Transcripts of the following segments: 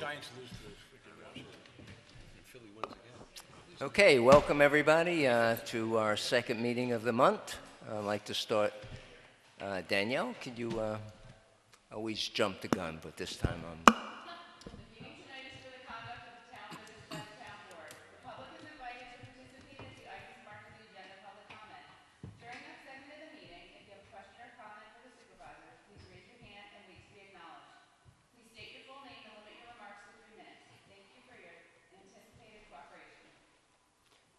Giants lose to the freaking Rams. Philly wins again. Okay, welcome everybody to our second meeting of the month. I'd like to start. Danielle, could you always jump the gun, but this time The meeting tonight is for the conduct of the town business by the town board. The public is invited to participate as the items marked in the agenda public comment. During that segment of the meeting, if you have a question or comment for the supervisor, please raise your hand and wait to be acknowledged. Please state your full name and limit your remarks to 3 minutes. Thank you for your anticipated cooperation.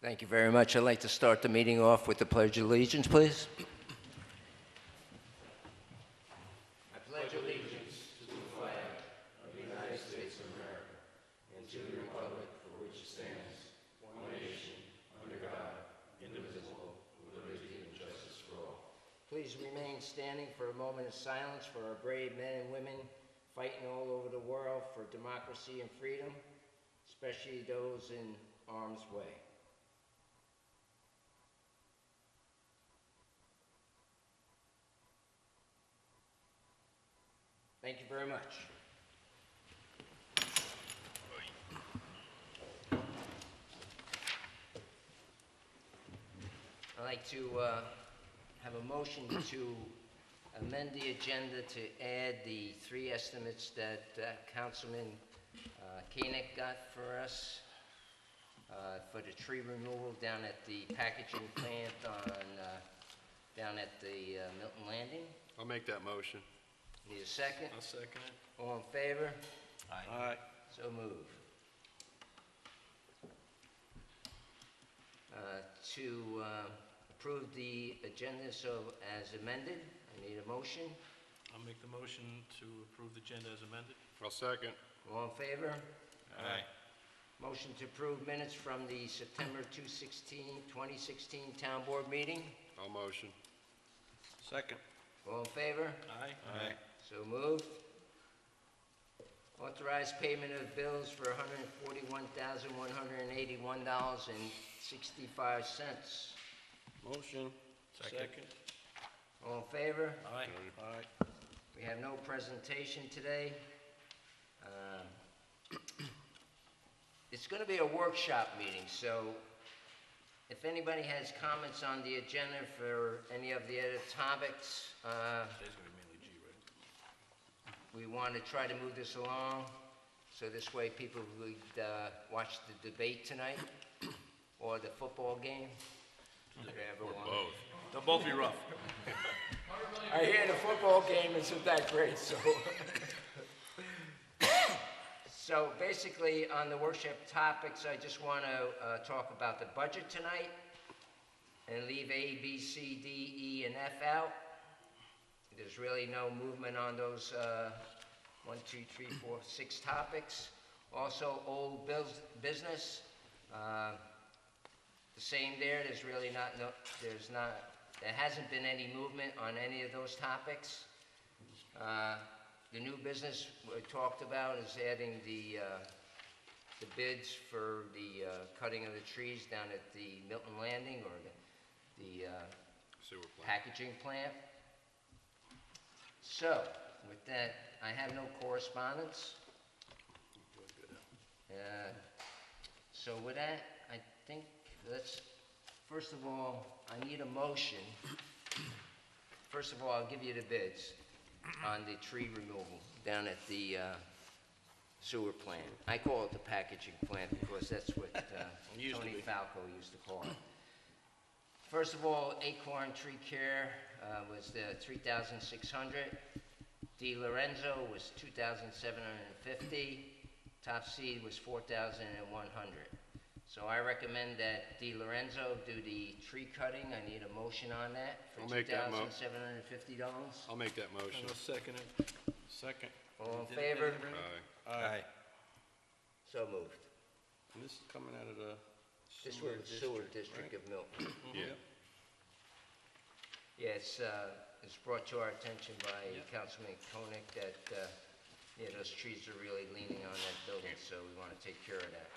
Thank you very much. I'd like to start the meeting off with the Pledge of Allegiance, please. I pledge allegiance to the flag of the United States of America and to the republic for which it stands, one nation, under God, indivisible, with liberty and justice for all. Please remain standing for a moment of silence for our brave men and women fighting all over the world for democracy and freedom, especially those in harm's way. Thank you very much. I'd like to have a motion to amend the agenda to add the 3 estimates that Councilman Koenig got for us for the tree removal down at the packaging plant down at the Milton Landing. I'll make that motion. Need a second? I'll second it. All in favor? Aye. So moved. To approve the agenda as amended, I need a motion. I'll make the motion to approve the agenda as amended. I'll second. All in favor? Aye. Motion to approve minutes from the September 2016 Town Board meeting. I'll motion. Second. All in favor? Aye. Aye. So moved. Authorized payment of bills for $141,181.65. Motion. Second. All in favor? Aye. Aye. We have no presentation today. It's going to be a workshop meeting, so if anybody has comments on the agenda for any of the other topics, Today's going to be mainly G, right? we want to try to move this along, so this way people would watch the debate tonight, or the football game. Whatever one. Both. They'll both be rough. I hear the football game isn't that great, so. So basically, on the workshop topics, I just want to talk about the budget tonight and leave A, B, C, D, E, and F out. There's really no movement on those 1, 2, 3, 4, 6 topics. Also, old business, the same there. There's really there hasn't been any movement on any of those topics. The new business we talked about is adding the bids for the cutting of the trees down at the Milton Landing or the Sewer plant. packaging plant. So, with that, I have no correspondence. So with that, I think first of all, I need a motion. First of all, I'll give you the bids on the tree removal down at the sewer plant. I call it the packaging plant because that's what Tony Falco used to call it. First of all, Acorn Tree Care was the $3,600. Di Lorenzo was $2,750. Top Seed was $4,100. So I recommend that Di Lorenzo do the tree cutting. I need a motion on that for $2,750. I'll make that motion. I'll second it. Second. All in favor? Aye. So moved. And this is coming out of the This was the sewer district of Milton. Yeah. Yeah, it's brought to our attention by Councilman Koenig that those trees are really leaning on that building, so we want to take care of that.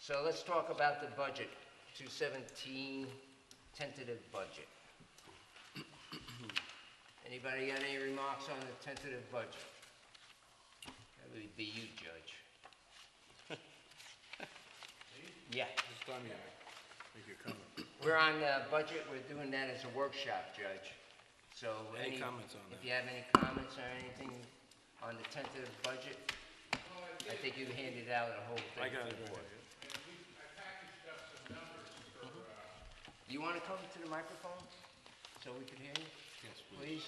So let's talk about the budget, 2017 tentative budget. Anybody got any remarks on the tentative budget? That would be you, Judge. Yeah. This time you make your comment. We're on the budget, we're doing that as a workshop, Judge. So Any comments on if that? you have any comments or anything on the tentative budget, I think you handed out a whole thing. I got it before. right here. You want to come to the microphone so we can hear you? Yes, please.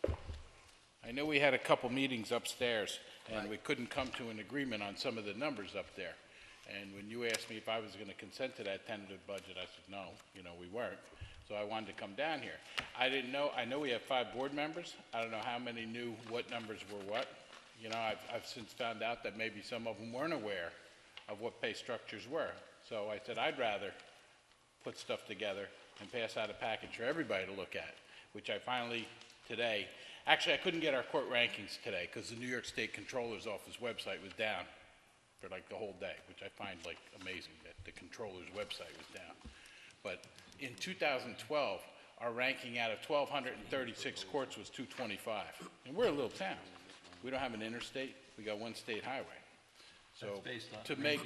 Please? I know we had a couple meetings upstairs, and we couldn't come to an agreement on some of the numbers up there. And when you asked me if I was going to consent to that tentative budget, I said, no, we weren't. So I wanted to come down here. I didn't know, I know we have 5 board members. I don't know how many knew what numbers were what. I've since found out that maybe some of them weren't aware of what pay structures were. So I said, I'd rather put stuff together and pass out a package for everybody to look at, which I finally today, actually I couldn't get our court rankings today because the New York State Controller's Office website was down for like the whole day, which I find like amazing that the Controller's website was down. But in 2012, our ranking out of 1,236 courts was 225. And we're a little town. We don't have an interstate, we got one state highway. So to make,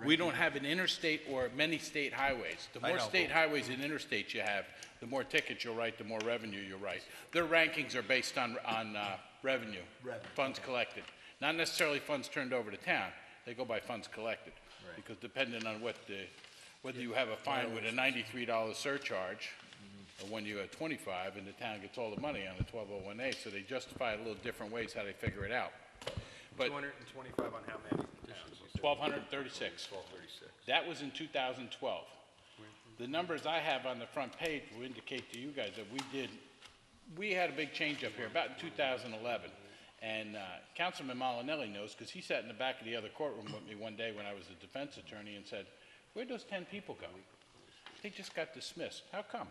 we don't have an interstate or many state highways. The more state highways and interstates you have, the more tickets you'll write, the more revenue you'll write. Their rankings are based on revenue, funds collected. Not necessarily funds turned over to town. They go by funds collected. Because depending on whether you have a fine with a $93 surcharge, or when you have 25 and the town gets all the money on the 1201A, so they justify it a little different ways how they figure it out. But 225 on how many towns? 1,236. 1236. That was in 2012. The numbers I have on the front page will indicate to you guys that we had a big change up here about in 2011. And Councilman Molinelli knows because he sat in the back of the other courtroom with me one day when I was a defense attorney and said, where'd those 10 people go? They just got dismissed. How come?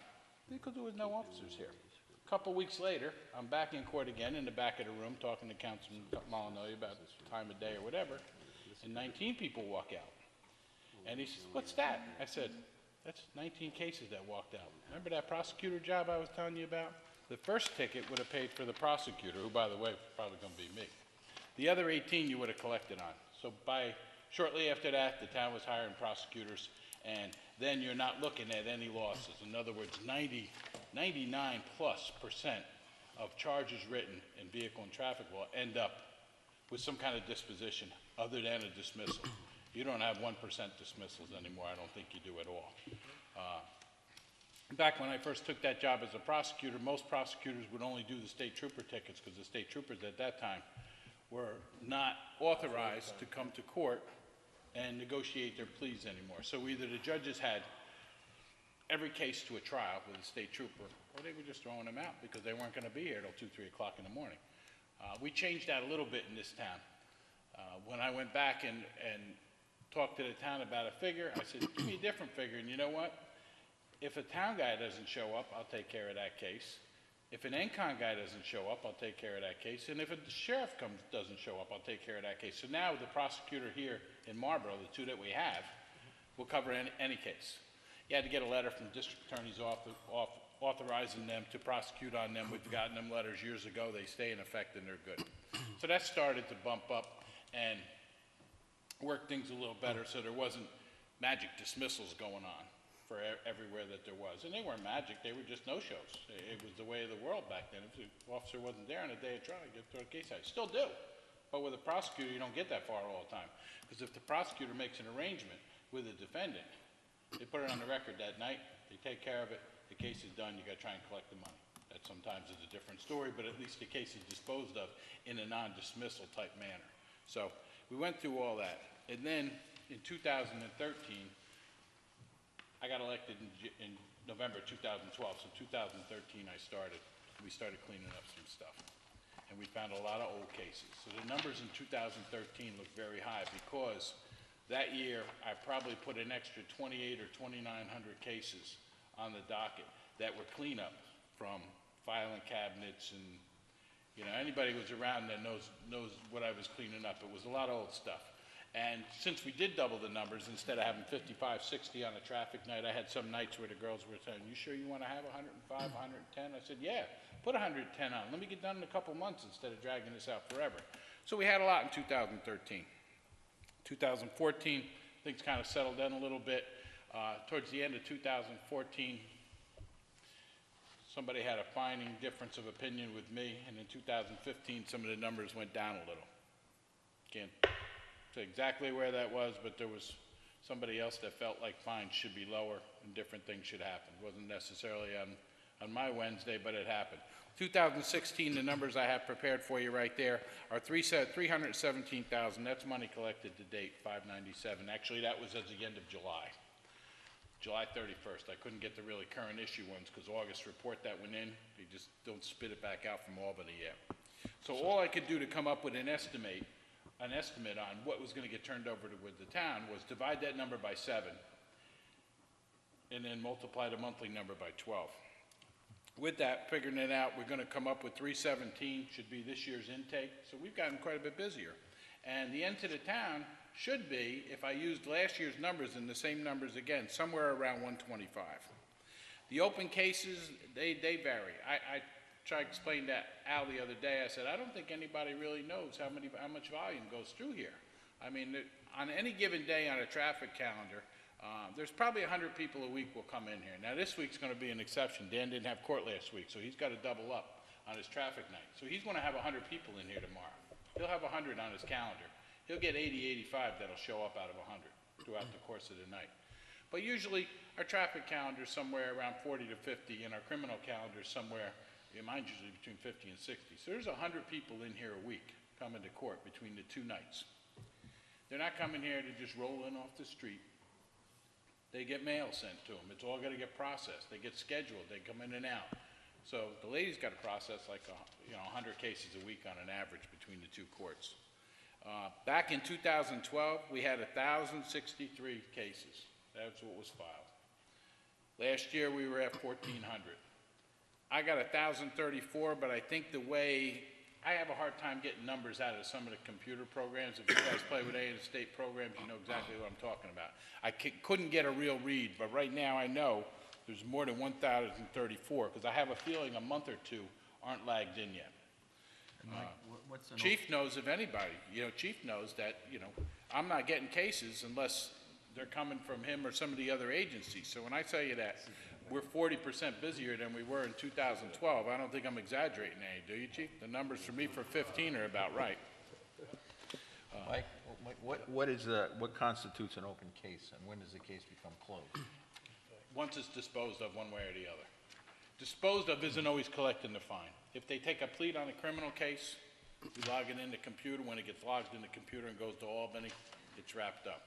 Because there was no officers here. A couple weeks later, I'm back in court again in the back of the room talking to Councilman Molinelli about the time of day or whatever, and 19 people walk out. And he says, what's that? I said, that's 19 cases that walked out. Remember that prosecutor job I was telling you about? The first ticket would have paid for the prosecutor, who, by the way, was probably going to be me. The other 18 you would have collected on. So shortly after that, the town was hiring prosecutors, and then you're not looking at any losses. In other words, 99+% of charges written in vehicle and traffic law end up with some kind of disposition other than a dismissal. You don't have 1% dismissals anymore. I don't think you do at all. Back when I first took that job as a prosecutor, most prosecutors would only do the state trooper tickets because the state troopers at that time were not authorized to come to court and negotiate their pleas anymore. So either the judges had every case to a trial with a state trooper, or they were just throwing them out because they weren't going to be here till 2, 3 o'clock in the morning. We changed that a little bit in this town. When I went back and talked to the town about a figure, I said, give me a different figure, and you know what? If a town guy doesn't show up, I'll take care of that case. If an NCON guy doesn't show up, I'll take care of that case. And if the sheriff doesn't show up, I'll take care of that case. So now the prosecutor here in Marlborough, the 2 that we have, will cover any case. You had to get a letter from the district attorney's office authorizing them to prosecute on them. We've gotten them letters years ago. They stay in effect and they're good. So that started to bump up and work things a little better so there wasn't magic dismissals going on for everywhere that there was. And they weren't magic, they were just no-shows. It was the way of the world back then. If the officer wasn't there on a day of trial, you get thrown a case out. You still do. But with a prosecutor, you don't get that far all the time. Because if the prosecutor makes an arrangement with a defendant, they put it on the record that night, they take care of it, the case is done, you gotta try and collect the money. That sometimes is a different story, but at least the case is disposed of in a non-dismissal type manner. So we went through all that. And then in 2013, I got elected in November 2012, so 2013 we started cleaning up some stuff. And we found a lot of old cases. So the numbers in 2013 look very high because that year I probably put an extra 28 or 2,900 cases on the docket that were cleanup from filing cabinets and, anybody who was around that knows what I was cleaning up. It was a lot of old stuff. And since we did double the numbers, instead of having 55, 60 on a traffic night, I had some nights where the girls were saying, you sure you want to have 105, 110? I said, yeah, put 110 on. Let me get done in a couple months instead of dragging this out forever. So we had a lot in 2013. 2014, things kind of settled in a little bit. Towards the end of 2014, somebody had a finding difference of opinion with me, and in 2015, some of the numbers went down a little. Can't say exactly where that was, but there was somebody else that felt like fines should be lower and different things should happen. It wasn't necessarily on my Wednesday, but it happened. 2016, the numbers I have prepared for you right there are 317,000. That's money collected to date, 597. Actually, that was at the end of July. July 31st. I couldn't get the really current issue ones because August report that went in, they just don't spit it back out from Albany yet. So all I could do to come up with an estimate on what was going to get turned over with the town was divide that number by 7 and then multiply the monthly number by 12. With that, figuring it out, we're going to come up with 317, should be this year's intake. So we've gotten quite a bit busier. And the end to the town should be, if I used last year's numbers and the same numbers again, somewhere around 125. The open cases, they vary. I tried to explain to Al the other day. I said, I don't think anybody really knows how much volume goes through here. I mean, on any given day on a traffic calendar, there's probably 100 people a week will come in here. Now, this week's going to be an exception. Dan didn't have court last week, so he's got to double up on his traffic night. So he's going to have 100 people in here tomorrow. He'll have 100 on his calendar. He'll get 80, 85 that'll show up out of 100 throughout the course of the night. But usually, our traffic calendar is somewhere around 40 to 50, and our criminal calendar is somewhere, mine's usually between 50 and 60. So there's 100 people in here a week coming to court between the 2 nights. They're not coming here to just roll in off the street. They get mail sent to them. It's all got to get processed. They get scheduled. They come in and out. So the lady's got to process like 100 cases a week on an average between the 2 courts. Back in 2012, we had 1,063 cases. That's what was filed. Last year, we were at 1,400. I got 1,034, but I think the way I have a hard time getting numbers out of some of the computer programs. If you guys play with any of the state programs, you know exactly what I'm talking about. I couldn't get a real read, but right now I know there's more than 1,034 because I have a feeling a month or 2 aren't lagged in yet. What's an Chief knows if anybody. Chief knows that, I'm not getting cases unless they're coming from him or some of the other agencies. So when I tell you that we're 40% busier than we were in 2012, I don't think I'm exaggerating any, do you, Chief? The numbers for me for 15 are about right. Mike, what constitutes an open case, and when does the case become closed? Once it's disposed of one way or the other. Disposed of isn't always collecting the fine. If they take a plea on a criminal case, we log it in the computer. When it gets logged in the computer and goes to Albany, it's wrapped up.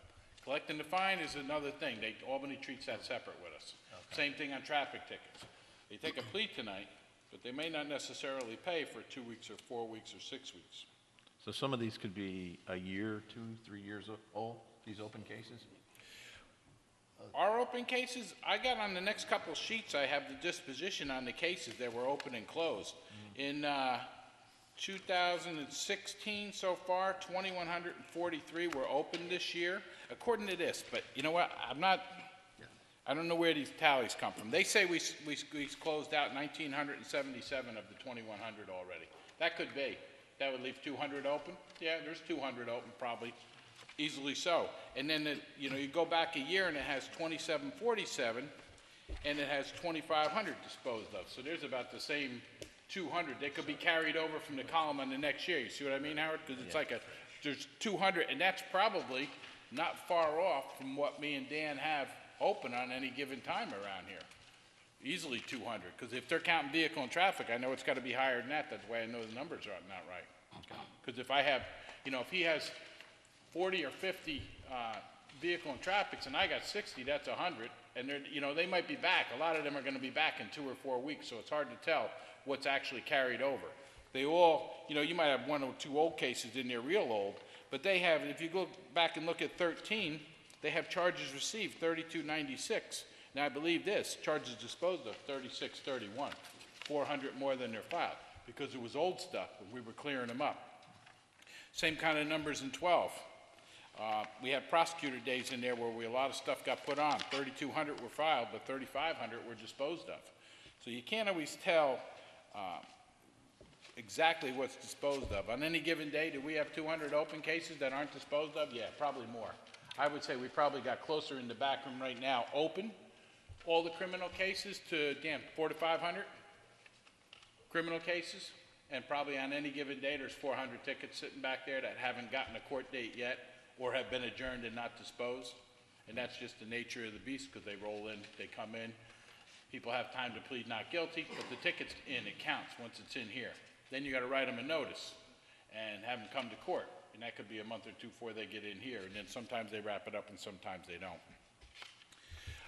Collecting the fine is another thing. Albany treats that separate with us. Okay. Same thing on traffic tickets. They take a plea tonight, but they may not necessarily pay for 2 weeks or 4 weeks or 6 weeks. So some of these could be a year, 2, 3 years old, these open cases? Our open cases, I got on the next couple sheets, I have the disposition on the cases that were open and closed. In 2016 so far, 2,143 were open this year, according to this. But you know what? I don't know where these tallies come from. They say we closed out 1,977 of the 2,100 already. That could be. That would leave 200 open. Yeah, there's 200 open probably. Easily so. And then, you go back a year and it has 2,747 and it has 2,500 disposed of. So there's about the same 200. They could be carried over from the column on the next year. You see what I mean, Howard? Because it's like there's 200, and that's probably not far off from what me and Dan have open on any given time around here. Easily 200, because if they're counting vehicle and traffic, I know it's got to be higher than that. That's why I know the numbers are not right. Because if I have, if he has 40 or 50 vehicle and traffics, and I got 60, that's 100, and they're, they might be back. A lot of them are going to be back in 2 or 4 weeks, so it's hard to tell what's actually carried over. They all, you might have 1 or 2 old cases in there, real old, but they have, if you go back and look at 13, they have charges received, 3296. Now, I believe this, charges disposed of, 3631, 400 more than they're filed, because it was old stuff, but we were clearing them up. Same kind of numbers in 12. We had prosecutor days in there where a lot of stuff got put on. 3,200 were filed, but 3,500 were disposed of. So you can't always tell exactly what's disposed of. On any given day, do we have 200 open cases that aren't disposed of? Yeah, probably more. I would say we probably got closer in the back room right now, open, all the criminal cases to, 400 to 500 criminal cases. And probably on any given day, there's 400 tickets sitting back there that haven't gotten a court date yet or have been adjourned and not disposed. And that's just the nature of the beast, because they roll in, they come in. People have time to plead not guilty, but the ticket's in, it counts once it's in here. Then you gotta write them a notice and have them come to court. And that could be a month or two before they get in here. And then sometimes they wrap it up and sometimes they don't.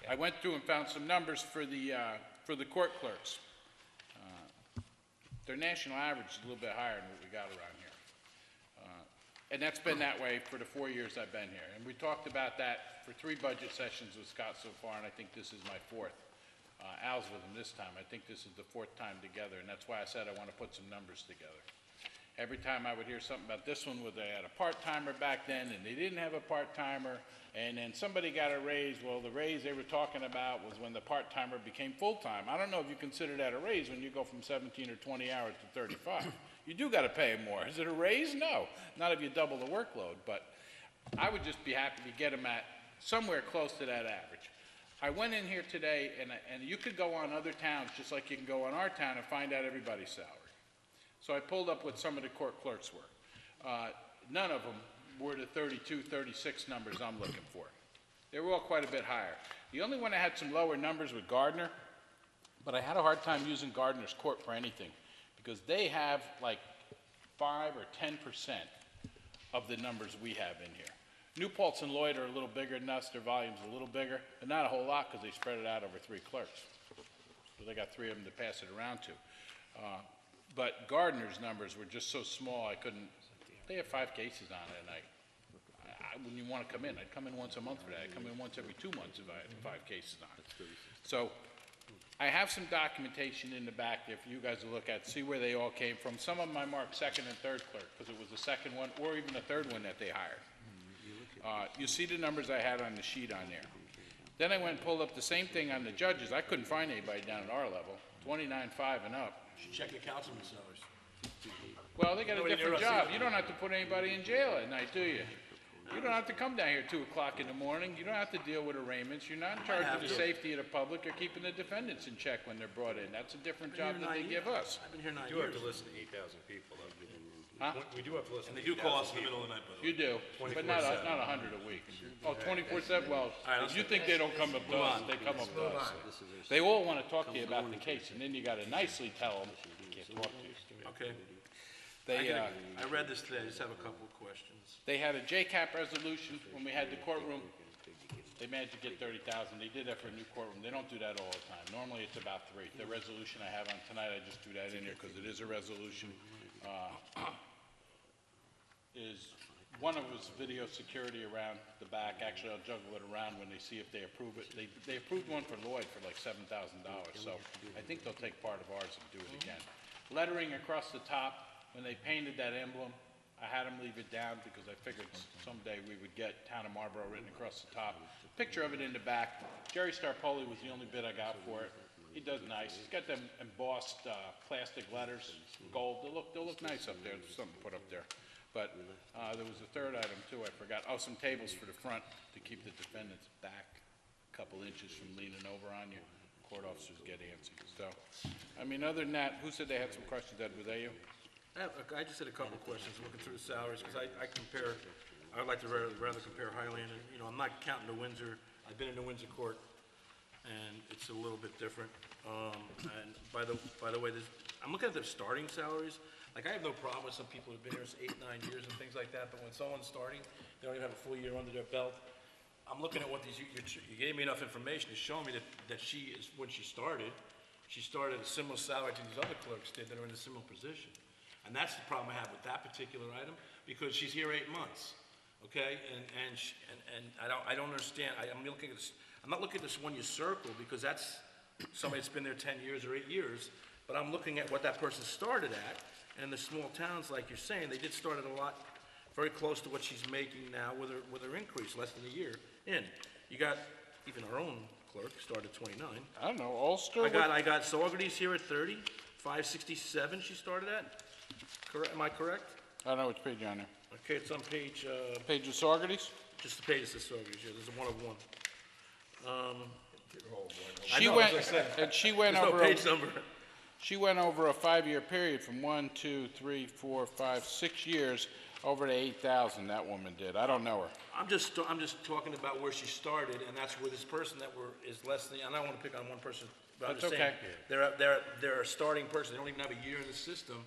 I went through and found some numbers for the court clerks. Their national average is a little bit higher than what we got around here. And that's been that way for the 4 years I've been here. And we talked about that for 3 budget sessions with Scott so far, and I think this is my 4th. Al's with him this time. I think this is the 4th time together, and that's why I said I want to put some numbers together. Every time I would hear something about this one, where they had a part-timer back then, and they didn't have a part-timer, and then somebody got a raise. Well, the raise they were talking about was when the part-timer became full-time. I don't know if you consider that a raise when you go from 17 or 20 hours to 35. You do got to pay them more. Is it a raise? No. Not if you double the workload, but I would just be happy to get them at somewhere close to that average. I went in here today, and you could go on other towns just like you can go on our town and find out everybody's salary. So I pulled up what some of the court clerks were. None of them were the 32, 36 numbers I'm looking for. They were all quite a bit higher. The only one that had some lower numbers was Gardner, but I had a hard time using Gardner's court for anything because they have like 5 or 10% of the numbers we have in here. New Paltz and Lloyd are a little bigger than us. Their volume's a little bigger, but not a whole lot because they spread it out over 3 clerks. So they got 3 of them to pass it around to. But Gardner's numbers were just so small, I couldn't. They have 5 cases on it, and I when you want to come in, I'd come in once a month for that. I'd come in once every 2 months if I had 5 cases on it. So I have some documentation in the back there for you guys to look at, see where they all came from. Some of them I marked 2nd and 3rd clerk because it was the 2nd one or even the 3rd one that they hired. You see the numbers I had on the sheet on there. Then I went and pulled up the same thing on the judges. I couldn't find anybody down at our level, 29.5 and up. You should check your councilman's salaries. Well, they got a Nobody different interested. job. You don't have to put anybody in jail at night, do you? You don't have to come down here at 2 o'clock in the morning. You don't have to deal with arraignments. You're not in charge of the safety of the public or keeping the defendants in check when they're brought in. That's a different job that they give us. I've been here 9 We do have years. to listen to 8,000 people, though. Huh? We do have to listen And to they do call us in 8,000 the middle of the night, by the way. You do, but not 100 a week. Oh, 24/7, well, if you think they don't come up to us, they come up to us. They all want to talk to you about the case, and then you got to nicely tell them, they can't talk to you. Okay. They, I read this today, I just have a couple of questions. They had a JCAP resolution when we had the courtroom. They managed to get 30,000. They did that for a new courtroom. They don't do that all the time. Normally, it's about 3. The resolution I have on tonight, I just threw that in there because it is a resolution. Is one of us video security around the back. Actually, I'll juggle it around when they see if they approve it. They approved one for Lloyd for like $7,000, so I think they'll take part of ours and do it again. Lettering across the top. When they painted that emblem, I had them leave it down because I figured someday we would get Town of Marlborough written across the top. Picture of it in the back. Jerry Starpoli was the only bid I got for it. He does nice. He's got them embossed plastic letters, gold. They'll look nice up there. There's something to put up there. But there was a 3rd item too. I forgot. Oh, some tables for the front to keep the defendants back a couple inches from leaning over on you. Court officers get antsy. So, I mean, other than that, who said they had some questions? Ed, were they you? I just had a couple of questions, looking through the salaries, because I compare, I would like to rather compare Highland, and, you know, I'm not counting the Windsor, I've been in the Windsor court, and it's a little bit different. And by the way, I'm looking at their starting salaries. Like, I have no problem with some people who've been here 8, 9 years and things like that, but when someone's starting, they don't even have a full year under their belt. I'm looking at what these, you gave me enough information to show me that she is, when she started at a similar salary to these other clerks did that are in a similar position. And that's the problem I have with that particular item, because she's here 8 months, okay? And I don't understand. I'm looking at this. I'm not looking at this one you circle because that's somebody that's been there 10 years or 8 years. But I'm looking at what that person started at, and in the small towns, like you're saying, they did start at a lot, very close to what she's making now with her increase, less than a year in. You got even our own clerk started at 29. I don't know. Ulster. I got Saugerties here at 30, 567 she started at. Correct, am I correct? I don't know which page you're on there. Okay, it's on page, Page of Saugerties? just the page that says Saugerties, yeah, there's a 1 of 1. She know, went, that's what I said. and she went There's no over, page number. she went over a 5-year period from 1, 2, 3, 4, 5, 6 years over to 8,000, that woman did. I don't know her. I'm just talking about where she started, and that's where this person is less than, and I don't want to pick on one person, but I'm That's just saying, okay. they're a starting person, they don't even have a year in the system,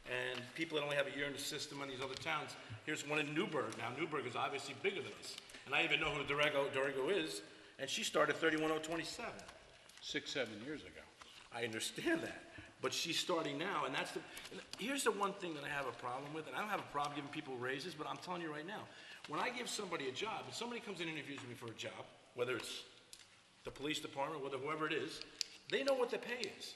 and people that only have a year in the system in these other towns, here's one in Newburgh. Now, Newburgh is obviously bigger than us, and I even know who Dorrego is, and she started 31027. 6, 7 years ago. I understand that, but she's starting now, and here's the one thing that I have a problem with, and I don't have a problem giving people raises, but I'm telling you right now, when I give somebody a job, if somebody comes in and interviews me for a job, whether it's the police department, whether whoever it is, they know what the pay is.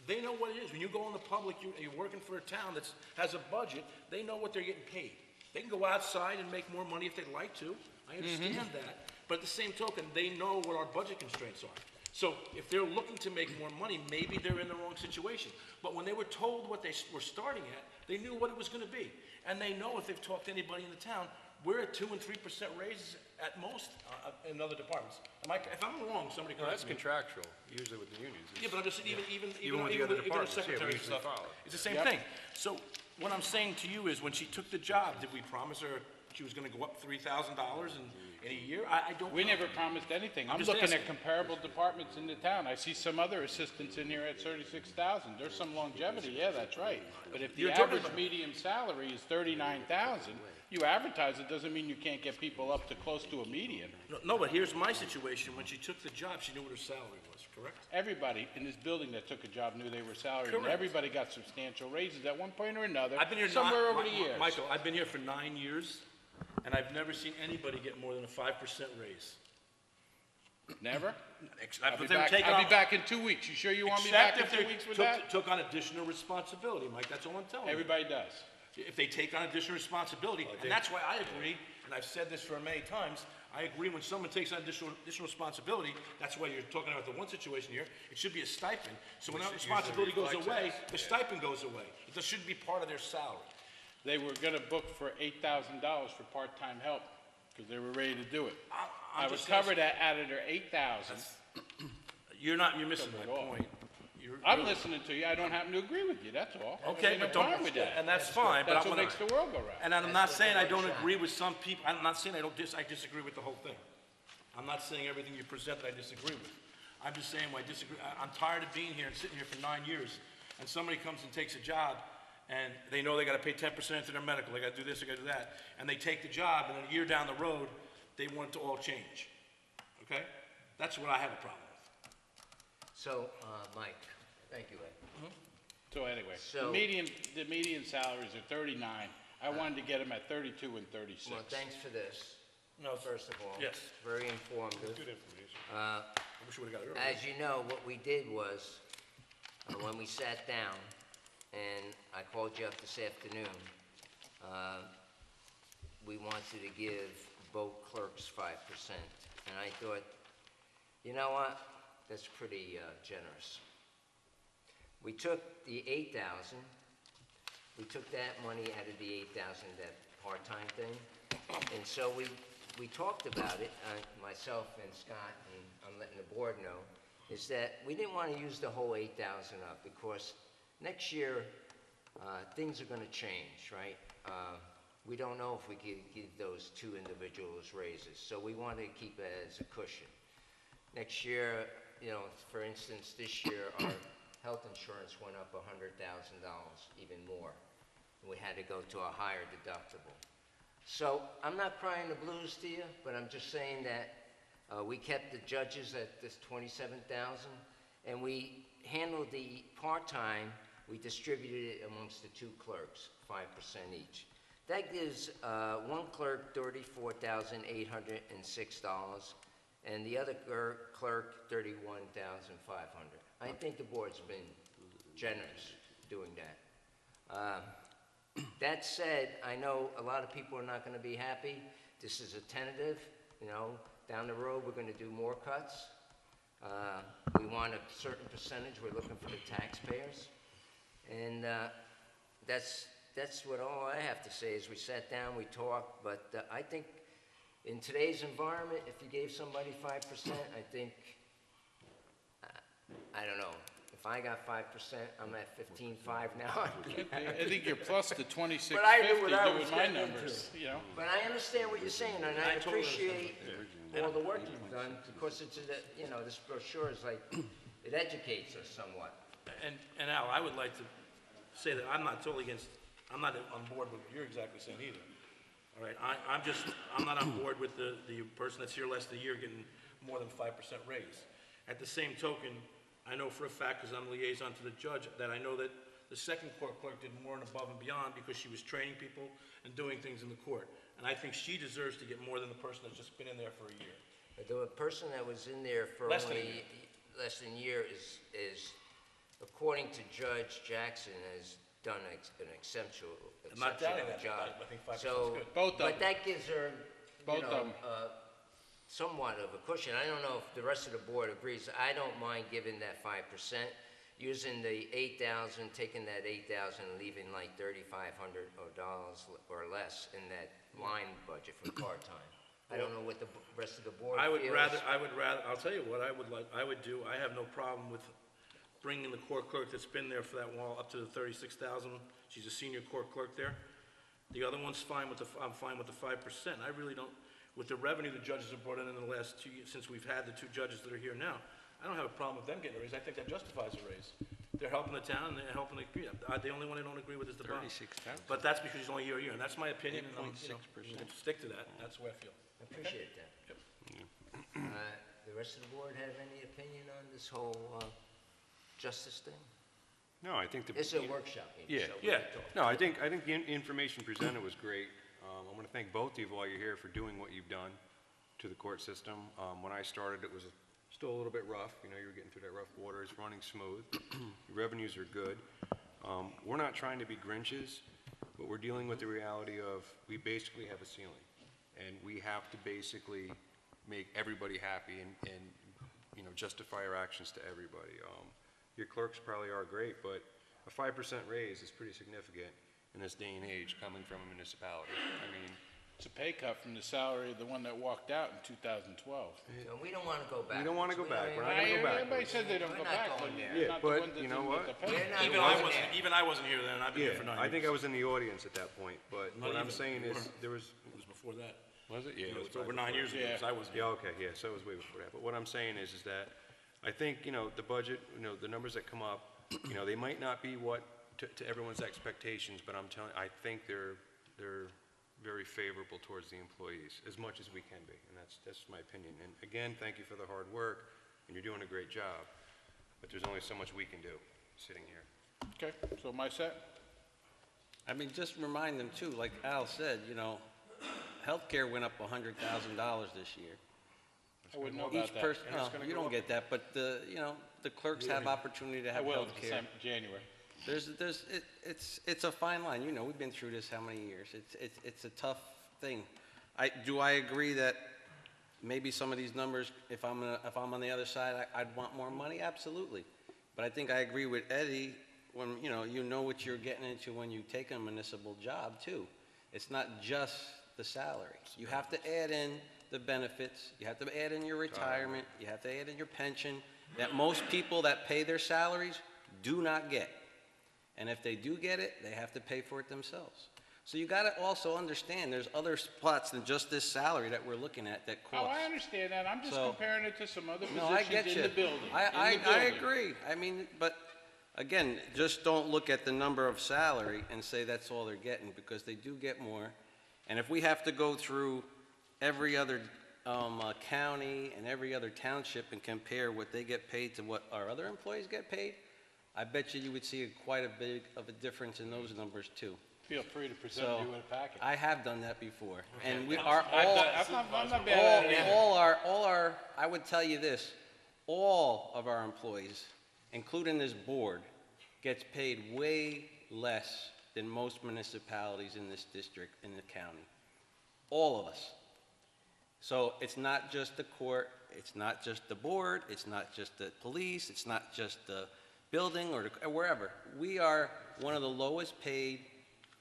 They know what it is. When you go in the public, you're working for a town that has a budget, they know what they're getting paid. They can go outside and make more money if they'd like to. I understand that. But at the same token, they know what our budget constraints are. So if they're looking to make more money, maybe they're in the wrong situation. But when they were told what they were starting at, they knew what it was going to be. And they know if they've talked to anybody in the town, we're at 2 and 3% raises at most in other departments. If I'm wrong, somebody No, correct that's me. contractual, usually with the unions. Yeah, but I'm just, even with the other the departments, yeah, we secretary and usually stuff, follow. it's the same Yep. thing. So what I'm saying to you is, when she took the job, did we promise her she was gonna go up $3,000 in a year? I don't know. We never promised anything. I'm just looking at asking. comparable departments in the town. I see some other assistants in here at 36,000. There's some longevity, yeah, that's right. But if the You're talking average about- median salary is 39,000, you advertise it, doesn't mean you can't get people up to close to a median. No, but here's my situation. When she took the job, she knew what her salary was, correct? Everybody in this building that took a job knew they were salaried, and Correct. everybody got substantial raises at one point or another, I've been here somewhere over the years. Michael, I've been here for 9 years, and I've never seen anybody get more than a 5% raise. Never? I'll I'll be back in 2 weeks. You sure you want me back in 2 weeks with that? Took on additional responsibility, Mike, that's all I'm telling you. Everybody does. If they take on additional responsibility, and that's why I agree, and I've said this for many times, I agree when someone takes on additional responsibility, that's why you're talking about the one situation here, it should be a stipend. So when that responsibility goes away, the stipend goes away. It shouldn't be part of their salary. They were gonna book for $8,000 for part-time help, because they were ready to do it. I was covered out of their 8,000. You're missing my At all. point. I'm listening to you, I don't happen to agree with you, that's all. Okay, Ain't no but don't, problem with that. and that's fine, but That's I'm what gonna. makes the world go round. And I'm not saying I don't agree with some people, I'm not saying I disagree with the whole thing. I'm not saying everything you present that I disagree with. I'm just saying I'm tired of being here and sitting here for 9 years, and somebody comes and takes a job, and they know they gotta pay 10% into their medical, they gotta do this, they gotta do that, and they take the job, and a year down the road, they want it to all change. Okay? That's what I have a problem with. So, Mike, thank you, Ed. So anyway, So- the median salaries are 39. I wanted to get them at 32 and 36. Well, thanks for this, No, first of all. Yes. Very informative. Good information. I wish we would've got it earlier. As you know, what we did was, when we sat down, and I called you up this afternoon, we wanted to give both clerks 5%. And I thought, you know what, that's pretty generous. We took the 8,000, we took that money out of the 8,000, that part-time thing, and so we talked about it, myself and Scott, and I'm letting the board know, is that we didn't want to use the whole 8,000 up, because next year, things are going to change, right? We don't know if we could give those two individuals raises, so we wanted to keep it as a cushion. Next year, you know, for instance, this year, our health insurance went up $100,000, even more. We had to go to a higher deductible. So I'm not crying the blues to you, but I'm just saying that we kept the judges at this 27,000, and we handled the part-time, we distributed it amongst the two clerks, 5% each. That gives one clerk $34,806, and the other clerk $31,500. I think the board's been generous doing that. That said, I know a lot of people are not going to be happy. This is a tentative, you know, down the road we're going to do more cuts. We want a certain percentage, we're looking for the taxpayers. And that's that's what all I have to say is we sat down, we talked, but I think in today's environment, if you gave somebody 5%, I think, I don't know. If I got 5%, I'm at 15.5 now. I think you're plus the 2650 But I knew what I was doing my getting into. numbers, you know? But I understand what you're saying, and I totally appreciate all the work you've done, because it's, you know, this brochure is like, it educates us somewhat. And Al, I would like to say that I'm not totally against, I'm not on board with what you're exactly saying either. All right, I'm not on board with the person that's here less than a year getting more than 5% raise. At the same token, I know for a fact, because I'm liaison to the judge, that I know that the second court clerk did more and above and beyond because she was training people and doing things in the court. And I think she deserves to get more than the person that's just been in there for a year. But the person that was in there for Less than a only less than a year is, according to Judge Jackson, has done an exceptional I'm not doubting that. job. I think 5% is So, good. Both of but them. that gives her, Both you of know, them. somewhat of a cushion. I don't know if the rest of the board agrees. I don't mind giving that 5%, using the 8,000, taking that 8,000 and leaving like $3,500 or less in that line budget for part-time. I don't know what the rest of the board I would feels. rather, I'll tell you what I would do, I have no problem with bringing the court clerk that's been there for that while up to the 36,000. She's a senior court clerk there. The other one's fine with I'm fine with the 5%. I really don't, with the revenue the judges have brought in the last 2 years, since we've had the two judges that are here now, I don't have a problem with them getting a raise. I think that justifies a raise. They're helping the town, and they're helping the community. The only one I don't agree with is the bond. 36,000. But that's because he's only here a year, and that's my opinion, and I'm, you know, I'm gonna stick to that. That's the way I feel. I appreciate that. The rest of the board have any opinion on this whole justice thing? No, I think the. It's a workshop meeting, Yeah, so we yeah. can talk. No, I think the information presented was great. I want to thank both of you while you're here for doing what you've done to the court system. When I started, it was still a little bit rough. You know, you were getting through that rough water. It's running smooth. Your revenues are good. We're not trying to be Grinches, but we're dealing with the reality of we basically have a ceiling, and we have to basically make everybody happy and you know, justify our actions to everybody. Your clerks probably are great, but a 5% raise is pretty significant in this day and age coming from a municipality. I mean, It's a pay cut from the salary of the one that walked out in 2012. So we don't want to go back. we don't want to go back. We're not going to go Everybody back. says they don't We're go not back, but going there. you're Yeah, not the but one that you know didn't what? get the pay. We're not Even going there. even I wasn't here then, and I've been here for 9 years. I think I was in the audience at that point, but Not what I'm even. saying is there was, It was before that. was it? Yeah, It it was was over probably 9 years ago, Yeah. because I wasn't here. Yeah, okay, yeah, so it was way before that. But what I'm saying is that I think, you know, the budget, you know, the numbers that come up, you know, they might not be what, to everyone's expectations, but I'm telling, I think they're very favorable towards the employees, as much as we can be, and that's my opinion. And again, thank you for the hard work, and you're doing a great job, but there's only so much we can do, sitting here. Okay, so am I set? I mean, just remind them too, like Al said, you know, healthcare went up $100,000 this year. I wouldn't know about Each that. person, And it's no, gonna you go don't up. get that, but the, you know, the clerks have opportunity to I have will, healthcare. January. It's a fine line, you know, we've been through this how many years? It's a tough thing. Do I agree that maybe some of these numbers, if I'm on the other side, I'd want more money? Absolutely. But I think I agree with Eddie, when, you know what you're getting into when you take a municipal job too. It's not just the salary. You have to add in the benefits, you have to add in your retirement, you have to add in your pension, that most people that pay their salaries do not get. And if they do get it, they have to pay for it themselves. So you gotta also understand, there's other spots than just this salary that we're looking at that Oh, cost. I understand that. I'm just So- comparing it to some other No, I get positions you. in the building. I in the building. agree. I mean, but again, just don't look at the number of salary and say that's all they're getting, because they do get more. And if we have to go through every other county and every other township and compare what they get paid to what our other employees get paid, I bet you would see quite a big of a difference in those numbers too. Feel free to present So, me with a package. I have done that before, and we are I'm all, not bad at it. all our, I would tell you this, all of our employees, including this board, gets paid way less than most municipalities in this district, in the county. All of us. So it's not just the court, it's not just the board, it's not just the police, it's not just the building or wherever. We are one of the lowest paid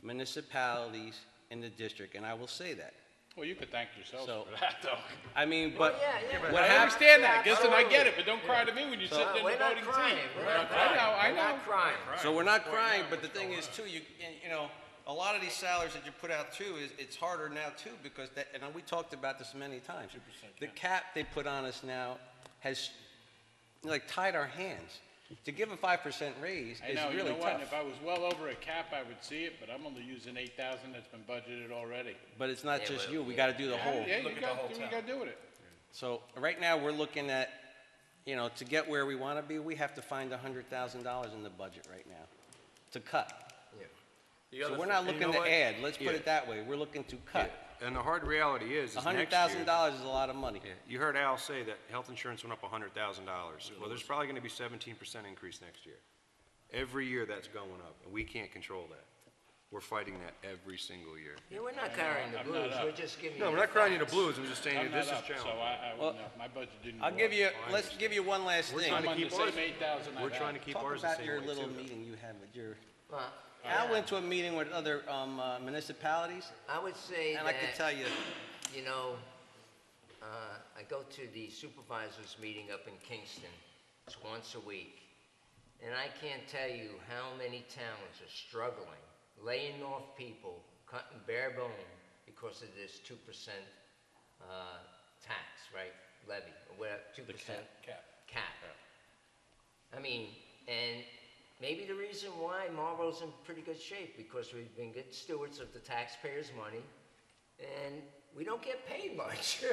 municipalities in the district, and I will say that. Well, you could thank yourself So- for that, though. I mean, Well, but yeah, what I happens, understand that, listen, I get Absolutely. it, but don't cry to me when you're sitting in the We're not voting crying, seat. we're not I crying. know, We're not crying. so we're not crying, but the thing is too, you know, a lot of these salaries that you put out too, it's harder now too, because that, and we talked about this many times. The cap they put on us now has, like, tied our hands. To give a 5% raise I is know, you really know what, tough. if I was well over a cap, I would see it, but I'm only using 8,000 that's been budgeted already. But it's not Yeah, just well, you, we gotta do the whole. Yeah, you got, what you gotta do with it. So right now, we're looking at, you know, to get where we wanna be, we have to find $100,000 in the budget right now to cut. Yeah. So we're not looking to add, let's put it that way, we're looking to cut. And the hard reality is next year. $100,000 is a lot of money. Yeah, you heard Al say that health insurance went up $100,000. Well, there's probably gonna be 17% increase next year. Every year that's going up, and we can't control that. We're fighting that every single year. Yeah, we're not carrying the I'm not blues, up. we're just giving you No, we're the not crying you the facts. blues, I'm just saying I'm that this not is up, so challenging. I Well, wouldn't know, my budget didn't go I'll up. give you, I let's understand. give you one last We're thing. trying to I'm on keep the ours- same 8,000 I've We're trying to had. keep Talk ours the about same your way little too. meeting you had with your, Well, I went to a meeting with other municipalities, I would say and I can that, tell you, you know, I go to the supervisors meeting up in Kingston. It's once a week. And I can't tell you how many towns are struggling, laying off people, cutting bare bone because of this 2% tax, right? Levy, or whatever, 2%. Cap. I mean, and maybe the reason why Marlborough's in pretty good shape, because we've been good stewards of the taxpayers' money, and we don't get paid much,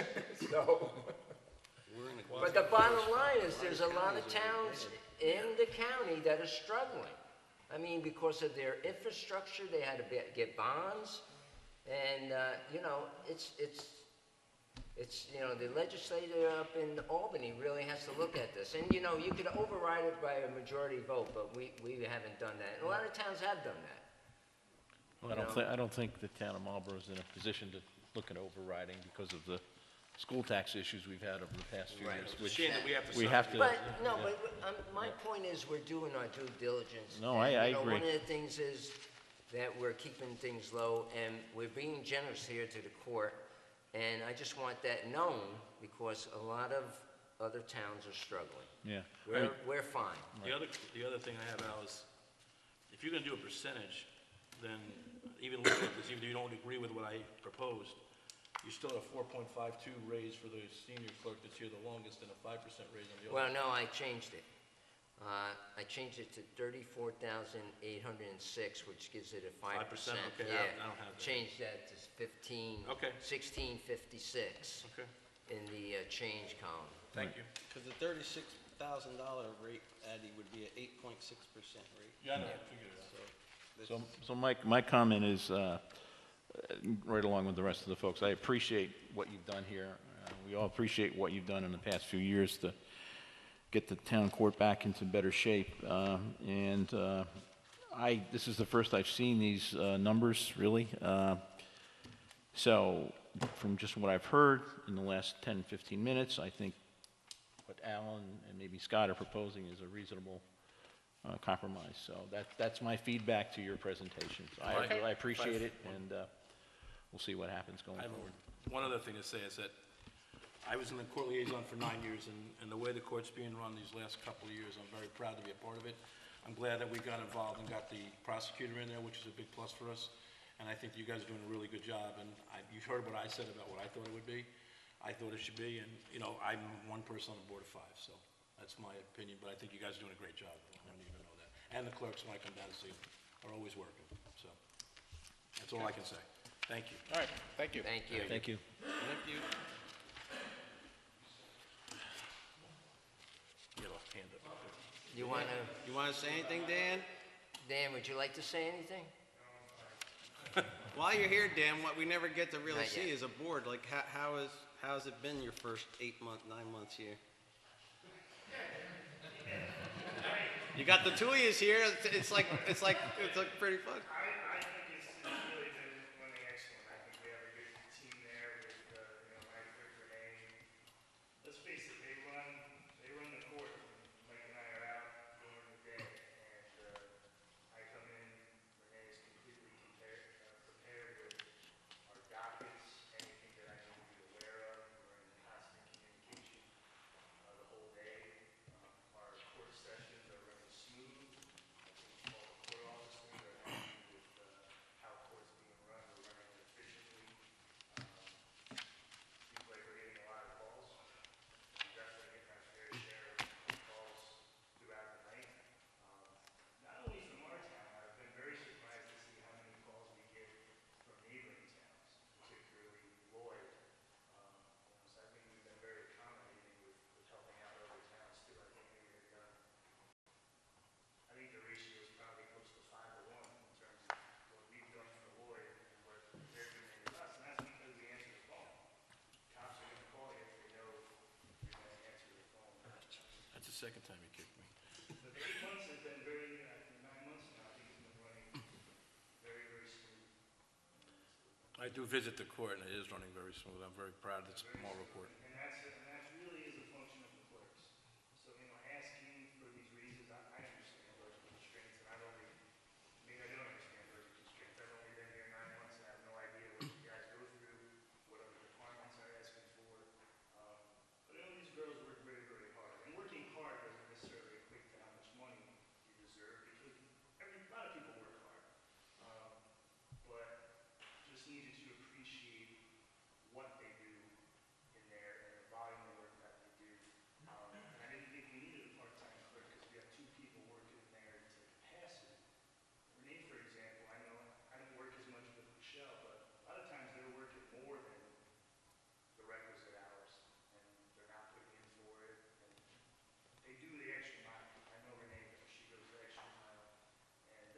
so. But the bottom line is, there's a lot of towns in the county that are struggling. I mean, because of their infrastructure, they had to get bonds, and, you know, it's, you know, the legislator up in Albany really has to look at this. And, you know, you could override it by a majority vote, but we haven't done that. And a lot of towns have done that. Well, I don't think the town of Marlborough is in a position to look at overriding because of the school tax issues we've had over the past few Right. years, It's a which shame that we have to. we have to. But, no, but my point is, we're doing our due diligence. No, And, I you know, agree. one of the things is that we're keeping things low, and we're being generous here to the court, and I just want that known, because a lot of other towns are struggling. Yeah. We're fine. The other thing I have, Al, is if you're gonna do a percentage, then even looking at this, even if you don't agree with what I proposed, you still have a 4.52 raise for the senior clerk that's here the longest and a 5% raise on the other. Well, no, I changed it. I changed it to 34,806, which gives it a 5%. 5%? Okay, Yeah. I don't have that. Changed that to 15. Okay. 1656 Okay, in the change column. thank you. because the $36,000 rate, Eddie, would be an 8.6% rate. Yeah, I know, I figured it out. So my comment is, right along with the rest of the folks, I appreciate what you've done here. We all appreciate what you've done in the past few years to get the town court back into better shape. This is the first I've seen these numbers, really. So from just what I've heard in the last 10, 15 minutes, I think what Alan and maybe Scott are proposing is a reasonable compromise. So that's my feedback to your presentations. I appreciate it, and we'll see what happens going I have forward. one other thing to say is that I was in the court liaison for 9 years, and the way the court's being run these last couple of years, I'm very proud to be a part of it. I'm glad that we got involved and got the prosecutor in there, which is a big plus for us. And I think you guys are doing a really good job, and you've heard what I said about what I thought it would be. I thought it should be, and, you know, I'm one person on the board of 5, so that's my opinion, but I think you guys are doing a great job. I don't even know that. And the clerks, when I come down to see them, are always working, so that's all I can say. Thank you. All right, thank you. Thank you. Thank you. Thank you. Get off, hand up. You want to, You want to say anything, Dan? Dan, would you like to say anything? While you're here, Dan, what we never get to really Not see yet. is a board, like, how's it been your first 9 months here? You got the two of yous here, it's like pretty fun. I think it's really been running excellent. I think we have a good team there with, Mike, Rick, Renee. Let's face it, they run the court. Mike and I are out during the day, and I come in, Renee is completely second time you kicked me. The 8 months has been very, 9 months now, I think it's been running very, very smooth. I do visit the court, and it is running very smooth. I'm very proud of this Marlborough court. And that really is a function of the clerks. So, asking for these raises, I understand budget constraints, and maybe I don't understand budget constraints. I've only been here 9 months, and I have no idea what you guys go through, what other departments are asking for. But these girls work very, very hard. And working hard doesn't necessarily equate to how much money you deserve, because a lot of people work hard. But just need you to appreciate what they do in there and the volume of work that they do. And I didn't think we needed a part-time clerk because we have 2 people working in there to capacity. Renee, for example, I know I don't work as much with Michelle, but a lot of times they're working more than the requisite hours, and they're not putting in for it. And they do the extra mile. I know Renee, she goes the extra mile, and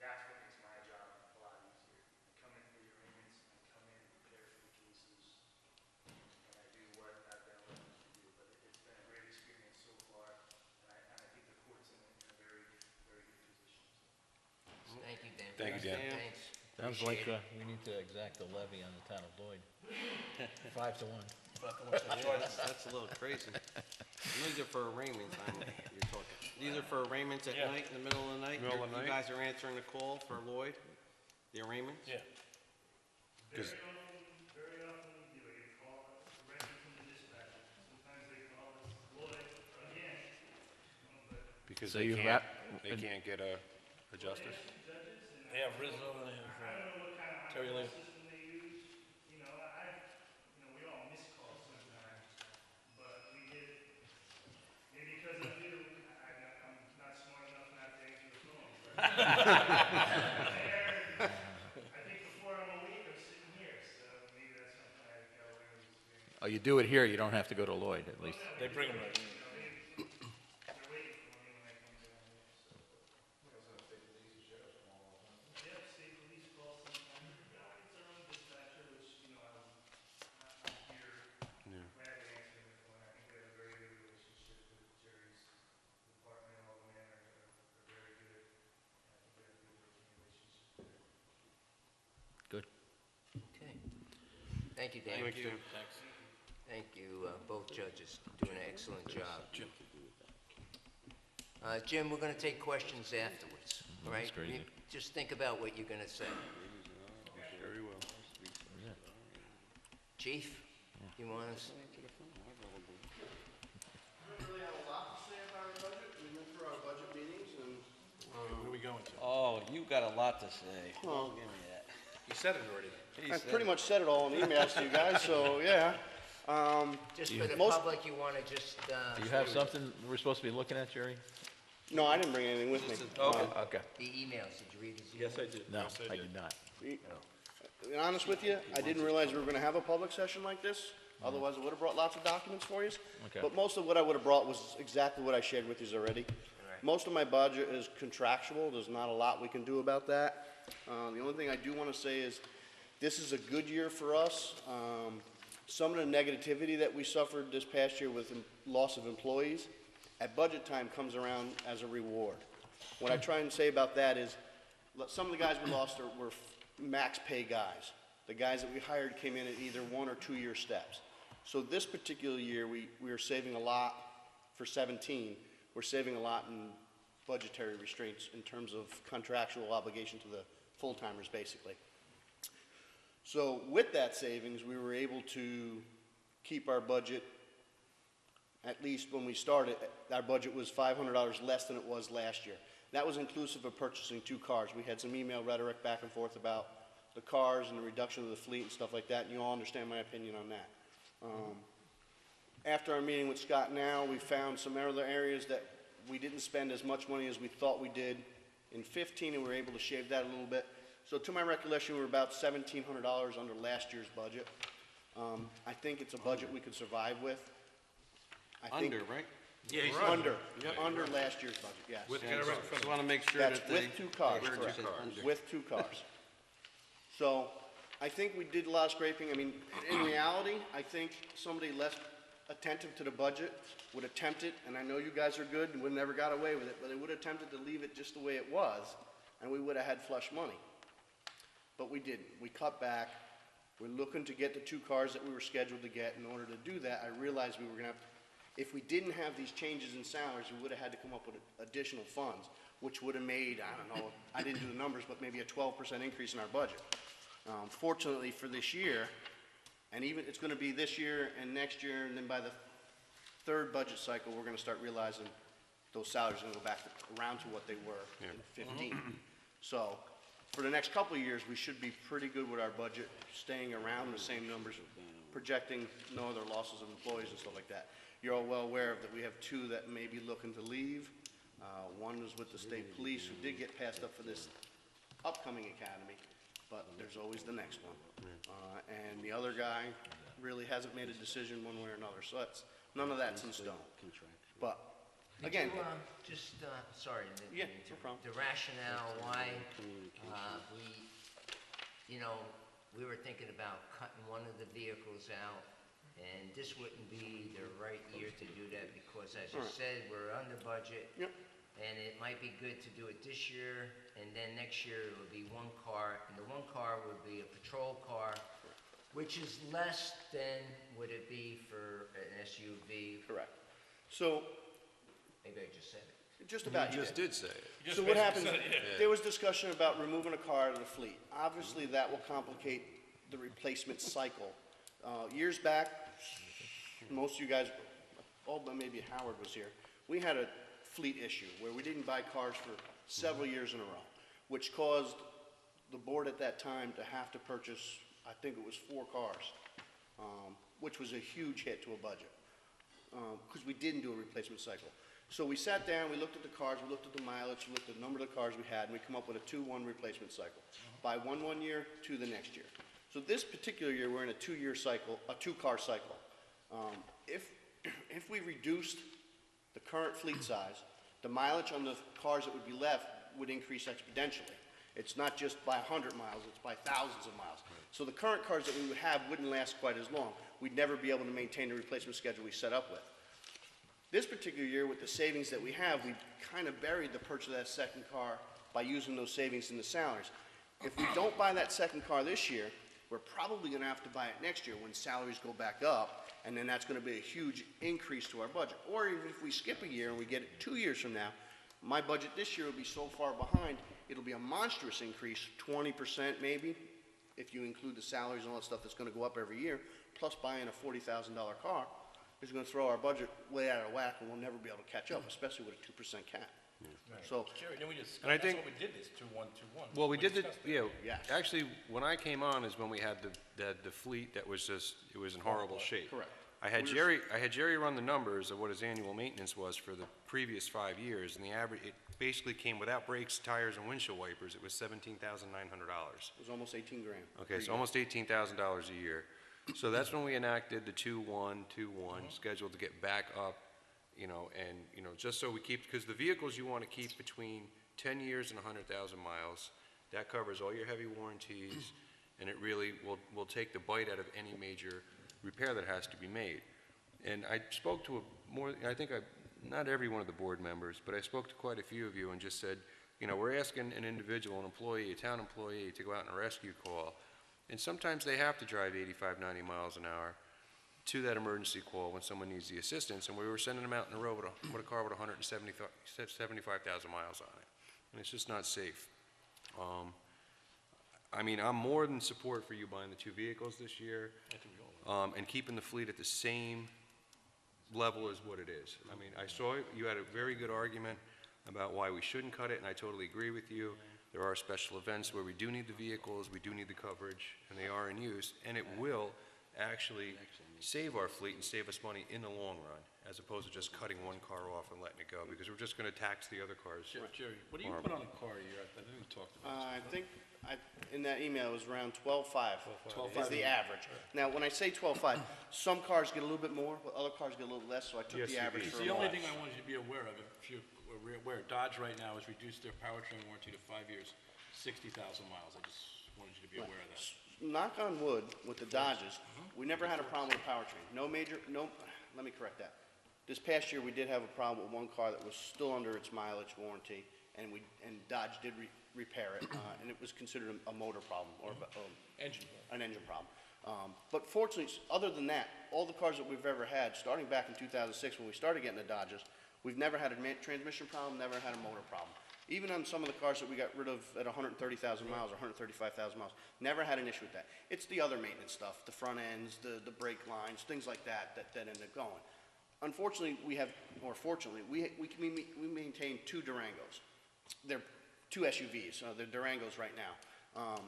that's what makes my job a lot easier. I come in for the arraignments, I come in and prepare for the cases, and I do what I've been allowed to do. But it's been a great experience so far, and I think the court's in a very, very good position. Thank you, Dan. Thank you, Dan. Thanks. Sounds like Appreciate it. we need to exact a levy on the town of Lloyd. 5 to 1. That's a little crazy. These are for arraignments, you're talking. These are for arraignments at night, in the middle of the night? Middle of the You night. guys are answering the call for Lloyd, the arraignments? Yeah. Because Very often, you call directly from the dispatcher. Sometimes they call us, Lloyd, again. But So you have, they can't get a justice. They have Rizzo and they have I don't know what kind of Terry on-call Lane. system they use. We all miss calls sometimes, but we get, maybe because of you, I'm not smart enough not to answer the phone. But I think before I'm awake, I'm sitting here, so maybe that's something I got away with experience. oh, you do it here, you don't have to go to Lloyd, at least. They bring them right in. They're waiting for me when I come down here, so. Yep, state police call sometimes. It's our own dispatcher, which, I'm here gladly answering the phone. I think we have a very good relationship with Jerry's department. All the men are very good. And I think we have a good working relationship there. Good. Okay. Thank you, Dan. Thank you. Thanks. Thank you, both judges, doing an excellent job. Jim. Jim, we're gonna take questions afterwards, all right? crazy. You just think about what you're gonna say. Very well. Chief, you want us? I don't really have a lot to say about our budget. We went through our budget meetings and, Where are we going to? Oh, you got a lot to say. Well, Give me that. You said it already. He I said pretty it. much said it all in emails to you guys, so yeah. Just for the Most- public, you wanna just, Do you have something we're supposed to be looking at, Jerry? No, I didn't bring anything with me. Okay. the emails, did you read his emails? Yes, I did. No, Yes, I did not. To be honest with you, I didn't realize we were gonna have a public session like this. Otherwise, I would've brought lots of documents for you. Okay. But most of what I would've brought was exactly what I shared with you already. Right. Most of my budget is contractual. There's not a lot we can do about that. The only thing I do wanna say is, this is a good year for us. Some of the negativity that we suffered this past year with loss of employees, at budget time comes around as a reward. What I try and say about that is, some of the guys we lost were max pay guys. The guys that we hired came in at either 1 or 2 year steps. So this particular year, we are saving a lot for 17. We're saving a lot in budgetary restraints in terms of contractual obligation to the full-timers, basically. So with that savings, we were able to keep our budget, at least when we started, our budget was $500 less than it was last year. That was inclusive of purchasing 2 cars. We had some email rhetoric back and forth about the cars and the reduction of the fleet and stuff like that, and you all understand my opinion on that. After our meeting with Scott now, we found some other areas that we didn't spend as much money as we thought we did in 15, and we were able to shave that a little bit. So to my recollection, we were about $1,700 under last year's budget. I think it's a budget we could survive with. I think- Under, right? Yeah, he's Under last year's budget, yes. With, get it right in front Just of want to make sure That's that they. with 2 cars, Where it correct. says under. With 2 cars. So, I think we did a lot of scraping. I mean, in reality, I think somebody less attentive to the budget, would attempt it, and I know you guys are good and would never got away with it, but they would have attempted to leave it just the way it was, and we would have had flush money. But we didn't. We cut back. We're looking to get the 2 cars that we were scheduled to get. In order to do that, I realized we were gonna have, if we didn't have these changes in salaries, we would have had to come up with additional funds, which would have made, I don't know, I didn't do the numbers, but maybe a 12% increase in our budget. Fortunately for this year, and even, it's gonna be this year and next year, and then by the 3rd budget cycle, we're gonna start realizing those salaries are gonna go back around to what they were in 15. So, for the next couple of years, we should be pretty good with our budget, staying around the same numbers, projecting no other losses of employees and stuff like that. You're all well aware that we have 2 that may be looking to leave. One was with the state police, who did get passed up for this upcoming academy, but there's always the next one. And the other guy really hasn't made a decision one way or another, so that's, none of that's in stone. But, again, Could you, sorry, Yeah, no problem. the rationale why, we were thinking about cutting one of the vehicles out, and this wouldn't be the right year to do that, because as you Alright. said, we're under budget. Yep. And it might be good to do it this year, and then next year it would be 1 car, and the 1 car would be a patrol car, which is less than would it be for an SUV. correct. So, Maybe I just said it. just about you Just did. did say it. So what happens, there was discussion about removing a car out of the fleet. Obviously, that will complicate the replacement cycle. Years back, most of you guys, all but maybe Howard was here, we had a fleet issue where we didn't buy cars for several years in a row, which caused the board at that time to have to purchase, I think it was 4 cars, which was a huge hit to a budget, because we didn't do a replacement cycle. So we sat down, we looked at the cars, we looked at the mileage, we looked at the number of the cars we had, and we come up with a 2-1 replacement cycle. Buy one year, 2 the next year. So this particular year, we're in a 2-year cycle, a 2-car cycle. If we reduced the current fleet size, the mileage on the cars that would be left would increase exponentially. It's not just by 100 miles, it's by thousands of miles. So the current cars that we would have wouldn't last quite as long. We'd never be able to maintain the replacement schedule we set up with. This particular year, with the savings that we have, we kind of buried the purchase of that second car by using those savings in the salaries. If we don't buy that second car this year, we're probably gonna have to buy it next year when salaries go back up, and then that's gonna be a huge increase to our budget. Or even if we skip a year and we get it 2 years from now, my budget this year will be so far behind, it'll be a monstrous increase, 20% maybe, if you include the salaries and all that stuff that's gonna go up every year, plus buying a $40,000 car, is gonna throw our budget way out of whack, and we'll never be able to catch up, especially with a 2% cap. So, Jerry, then we discussed, And I that's think- what we did, this 2-1-2-1. Well, we did the, discussed that. yeah, Yes. actually, when I came on is when we had the fleet that was just, it was in horrible shape. correct. I had Jerry run the numbers of what his annual maintenance was for the previous 5 years, and the average, it basically came without brakes, tires, and windshield wipers, it was $17,900. It was almost 18 grand. Okay, so almost $18,000 a year. So that's when we enacted the 2-1-2-1 schedule to get back up, and, just so we keep, because the vehicles you want to keep between 10 years and 100,000 miles, that covers all your heavy warranties, and it really will take the bite out of any major repair that has to be made. And I spoke to not every one of the board members, but I spoke to quite a few of you and just said, we're asking an individual, an employee, a town employee to go out on a rescue call, and sometimes they have to drive 85, 90 miles an hour to that emergency call when someone needs the assistance, and we were sending them out in the road with a car with 175,000 miles on it, and it's just not safe. I'm more than support for you buying the 2 vehicles this year, and keeping the fleet at the same level as what it is. I saw you had a very good argument about why we shouldn't cut it, and I totally agree with you. There are special events where we do need the vehicles, we do need the coverage, and they are in use, and it will actually save our fleet and save us money in the long run, as opposed to just cutting one car off and letting it go, because we're just gonna tax the other cars. Jerry, what do you put on a car a year? I think we talked about I think, in that email, it was around 12.5 is the average. Now, when I say 12.5, some cars get a little bit more, but other cars get a little less, so I took the average It's for the them all. only thing I wanted you to be aware of, if you're aware, Dodge right now has reduced their powertrain warranty to 5 years, 60,000 miles. I just wanted you to be aware of that. Knock on wood, with the Dodges, we never had a problem with the powertrain. let me correct that. This past year, we did have a problem with one car that was still under its mileage warranty, and Dodge did repair it, and it was considered a motor problem, or an engine problem. But fortunately, other than that, all the cars that we've ever had, starting back in 2006 when we started getting the Dodges, we've never had a transmission problem, never had a motor problem. Even on some of the cars that we got rid of at 130,000 miles or 135,000 miles, never had an issue with that. It's the other maintenance stuff, the front ends, the brake lines, things like that end up going. Unfortunately, fortunately, we maintain two Durangos. They're two SUVs, they're Durangos right now.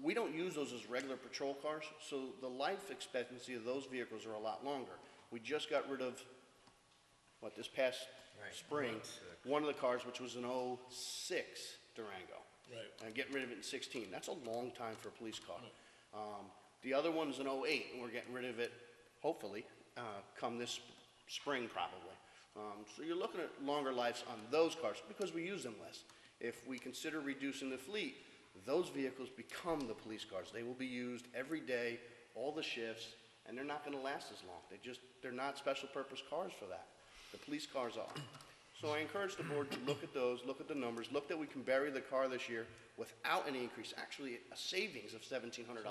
We don't use those as regular patrol cars, so the life expectancy of those vehicles are a lot longer. We just got rid of, this past spring, one of the cars, which was an '06 Durango. Right. And getting rid of it in '16. That's a long time for a police car. The other one's an '08, and we're getting rid of it, hopefully, come this spring probably. So you're looking at longer lives on those cars because we use them less. If we consider reducing the fleet, those vehicles become the police cars. They will be used every day, all the shifts, and they're not going to last as long. They're not special purpose cars for that. The police cars are. So I encourage the board to look at those, look at the numbers, look that we can bury the car this year without any increase, actually a savings of $1,700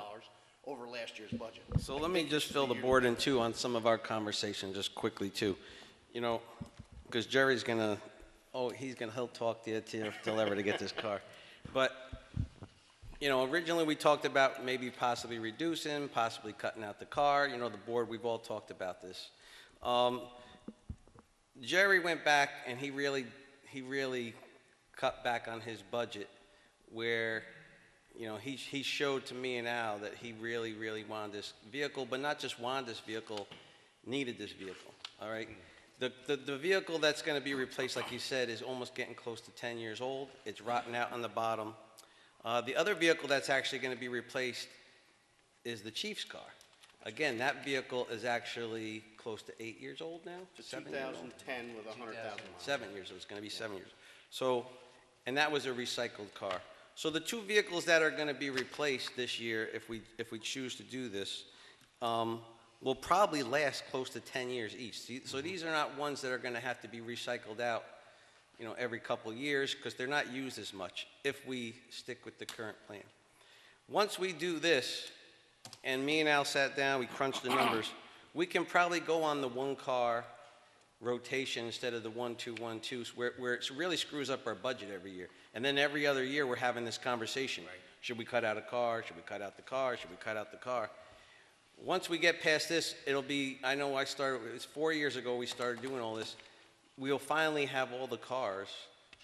over last year's budget. So let me just fill the board in too on some of our conversation just quickly too. You know, because Jerry's gonna, he'll talk to you till ever to get this car. But, you know, originally we talked about maybe possibly reducing, possibly cutting out the car. You know, the board, we've all talked about this. Jerry went back and he really cut back on his budget where, you know, he showed to me and Al that he really wanted this vehicle, but not just wanted this vehicle, needed this vehicle, all right? The vehicle that's going to be replaced, like you said, is almost getting close to 10 years old. It's rotting out on the bottom. The other vehicle that's actually going to be replaced is the chief's car. Again, that vehicle is actually close to 8 years old now? It's 2010 with 100,000 miles. 7 years, it's going to be 7 years. So, and that was a recycled car. So the two vehicles that are going to be replaced this year, if we choose to do this, will probably last close to 10 years each. So these are not ones that are going to have to be recycled out, you know, every couple of years because they're not used as much if we stick with the current plan. Once we do this, and me and Al sat down, we crunched the numbers, we can probably go on the one car rotation instead of the 1-2-1-2, where it really screws up our budget every year. And then every other year we're having this conversation. Right. Should we cut out a car? Should we cut out the car? Should we cut out the car? Once we get past this, it'll be, I know it was 4 years ago we started doing all this. We'll finally have all the cars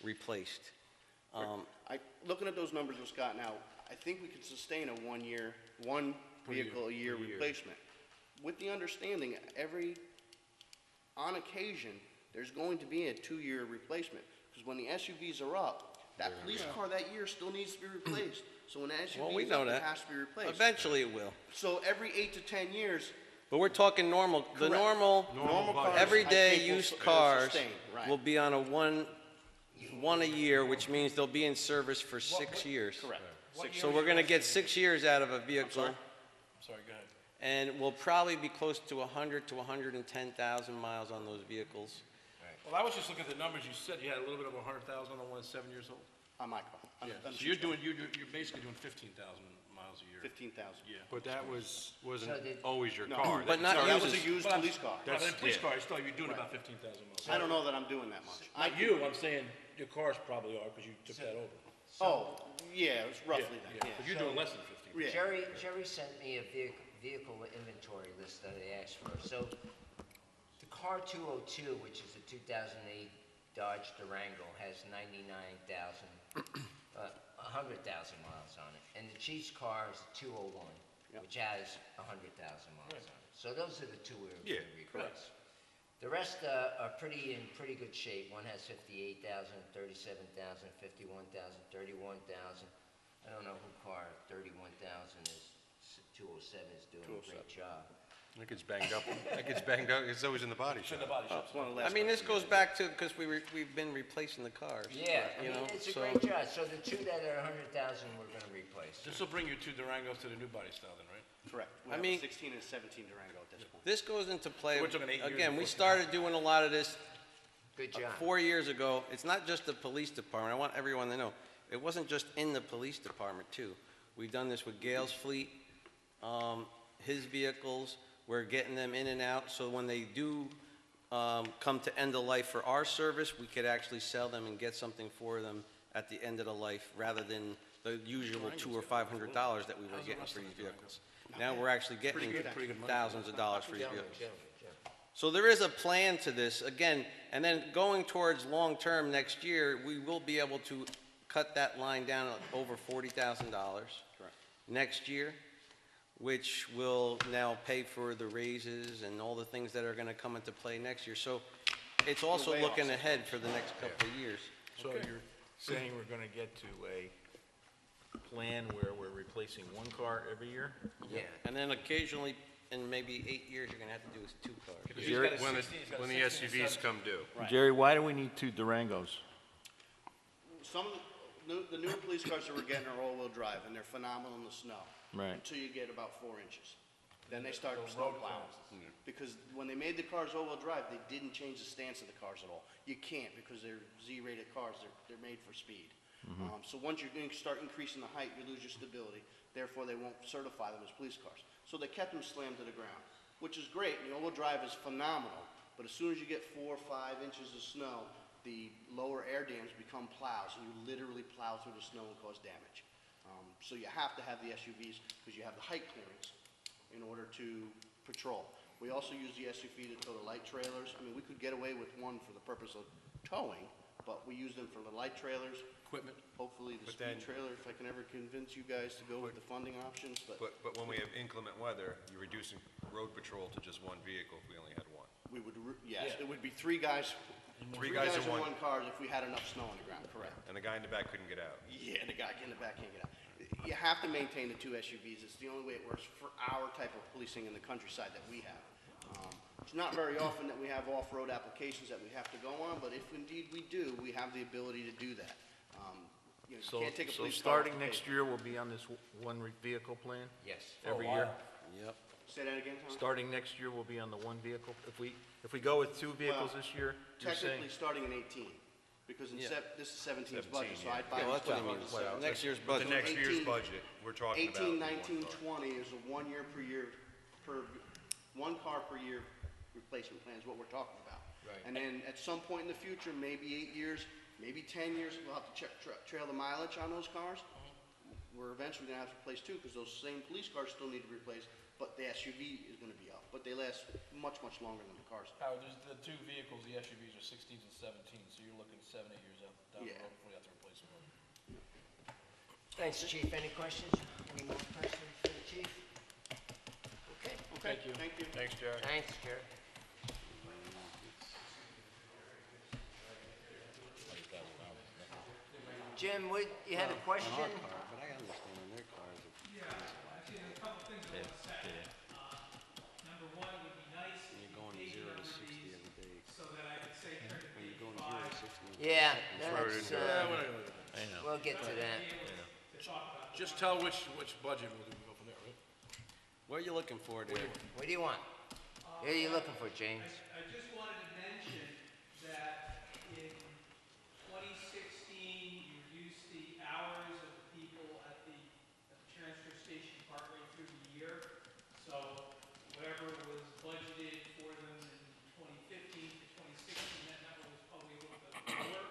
replaced. Looking at those numbers with Scott now, I think we could sustain a one vehicle a year replacement. With the understanding, on occasion, there's going to be a 2-year replacement. Because when the SUVs are up, that police car that year still needs to be replaced. So when the SUV is up, it has to be replaced. Eventually it will. So every 8 to 10 years. But we're talking normal. Correct. The normal cars, everyday used cars sustain, right. will be on a one a year, which means they'll be in service for 6 years. Correct. So we're going to get 6 years out of a vehicle. Sorry, go ahead. And we'll probably be close to 100 to 110,000 miles on those vehicles. Well, I was just looking at the numbers. You said you had a little bit over 100,000 on one that's 7 years old. On my car. So you're basically doing 15,000 miles a year. 15,000. Yeah. But that wasn't So always your No, car. but not that was a uses. used police car. Well, in a police car, still, you're doing about 15,000 miles. I don't know that I'm doing that much. Not you, I'm saying your cars probably are, because you took that over. Oh, yeah, it's roughly that, But yeah. you're doing less than 15. Yeah. Jerry sent me a vehicle inventory list that I asked for. So the car 202, which is a 2008 Dodge Durango, has 100,000 miles on it. And the Chief's car is a 201, which has 100,000 miles on it. So those are the two we're going to replace. The rest are in pretty good shape. One has 58,000, 37,000, 51,000, 31,000. I don't know who car 31,000 is, 207 is doing a great job. It gets banged up. It gets banged up. It's always in the body shop. I mean, this goes back to, because we've been replacing the cars. Yeah, I you mean, know, it's a so- great job. So the two that are 100,000, we're gonna replace. This will bring your two Durangos to the new body style then, right? Correct. We I have mean- a 16 and a 17 Durango at this point. This goes into play, We're talking 8 years again, we before- started doing a lot of this Good job. 4 years ago. It's not just the police department. I want everyone to know, it wasn't just in the police department too. We've done this with Gail's fleet, his vehicles. We're getting them in and out, so when they do come to end of life for our service, we could actually sell them and get something for them at the end of the life, rather than the usual $200 or $500 that we were getting for these vehicles. Now we're actually getting thousands of dollars for these vehicles. So there is a plan to this, again, and then going towards long-term next year, we will be able to cut that line down over $40,000. Correct. Next year, which will now pay for the raises and all the things that are gonna come into play next year. So it's also looking ahead for the next couple of years. So you're saying we're gonna get to a plan where we're replacing one car every year? Yeah. And then occasionally, in maybe 8 years, you're gonna have to do is 2 cars. When the SUVs come due. Jerry, why do we need two Durangos? Some of the newer police cars that we're getting are all-wheel drive, and they're phenomenal in the snow. Right. Until you get about 4 inches. Then they start snow plowing. Because when they made the cars all-wheel drive, they didn't change the stance of the cars at all. You can't, because they're Z-rated cars, they're made for speed. So once you start increasing the height, you lose your stability, therefore they won't certify them as police cars. So they kept them slammed to the ground, which is great, and the all-wheel drive is phenomenal, but as soon as you get 4 or 5 inches of snow, the lower air dams become plows, and you literally plow through the snow and cause damage. So you have to have the SUVs, because you have the height clearance in order to patrol. We also use the SUV to tow the light trailers. I mean, we could get away with one for the purpose of towing, but we use them for the light trailers. Equipment. Hopefully the But speed then- trailer, if I can ever convince you guys to go with the funding options, but But when we have inclement weather, you're reducing road patrol to just one vehicle if we only had one. we would, yes, it would be three guys in one car if we had enough snow on the ground, correct. And the guy in the back couldn't get out. Yeah, the guy in the back can't get out. You have to maintain the 2 SUVs. It's the only way it works for our type of policing in the countryside that we have. It's not very often that we have off-road applications that we have to go on, but if indeed we do, we have the ability to do that. You So, can't take a so police car off starting the next pavement. year, we'll be on this one vehicle plan Yes. every year? Yep. Say that again, Tom? Starting next year, we'll be on the one vehicle? If we go with two vehicles Well, this year, you're saying? Technically, starting in 18, because in Yeah. this is 17's budget, so yeah. I'd buy Yeah, well, this that's what I budget mean. as 17. Next year's The budget. next year's 18 budget, we're talking about. 18, one 19, car. 20 is a 1 year per year, one car per year replacement plan is what we're talking about. Right. And then at some point in the future, maybe 8 years, maybe 10 years, we'll have to trail the mileage on those cars. We're eventually gonna have to replace two, because those same police cars still need to be replaced, but the SUV is gonna be up. But they last much, much longer than the cars. Howard, there's the two vehicles, the SUVs are 16s and 17s, so you're looking 7, 8 years out down the Yeah. road before you have to replace them. Thanks, Chief. Any questions? Any more questions for the chief? Okay. Thank you. Thank you. Thanks, Jared. Thanks, Jerry. Jim, you had a question? But I understand in their cars. Actually, a couple things I want to say. Number one, it would be nice if You're you going page 0 to number 60 these every day. so that I could say turn to When you're page going 0 to 5 60. Yeah, wrote that's, it into I know. we'll get to that. to talk about. Just tell which budget we'll do, we'll go from there, right? What are you looking for there? What do you want? What are you looking for, James? I just wanted to mention that in 2016, you reduced the hours of the people at the transfer station partway through the year. So whatever was budgeted for them in 2015 to 2016, that number was probably a little bit lower.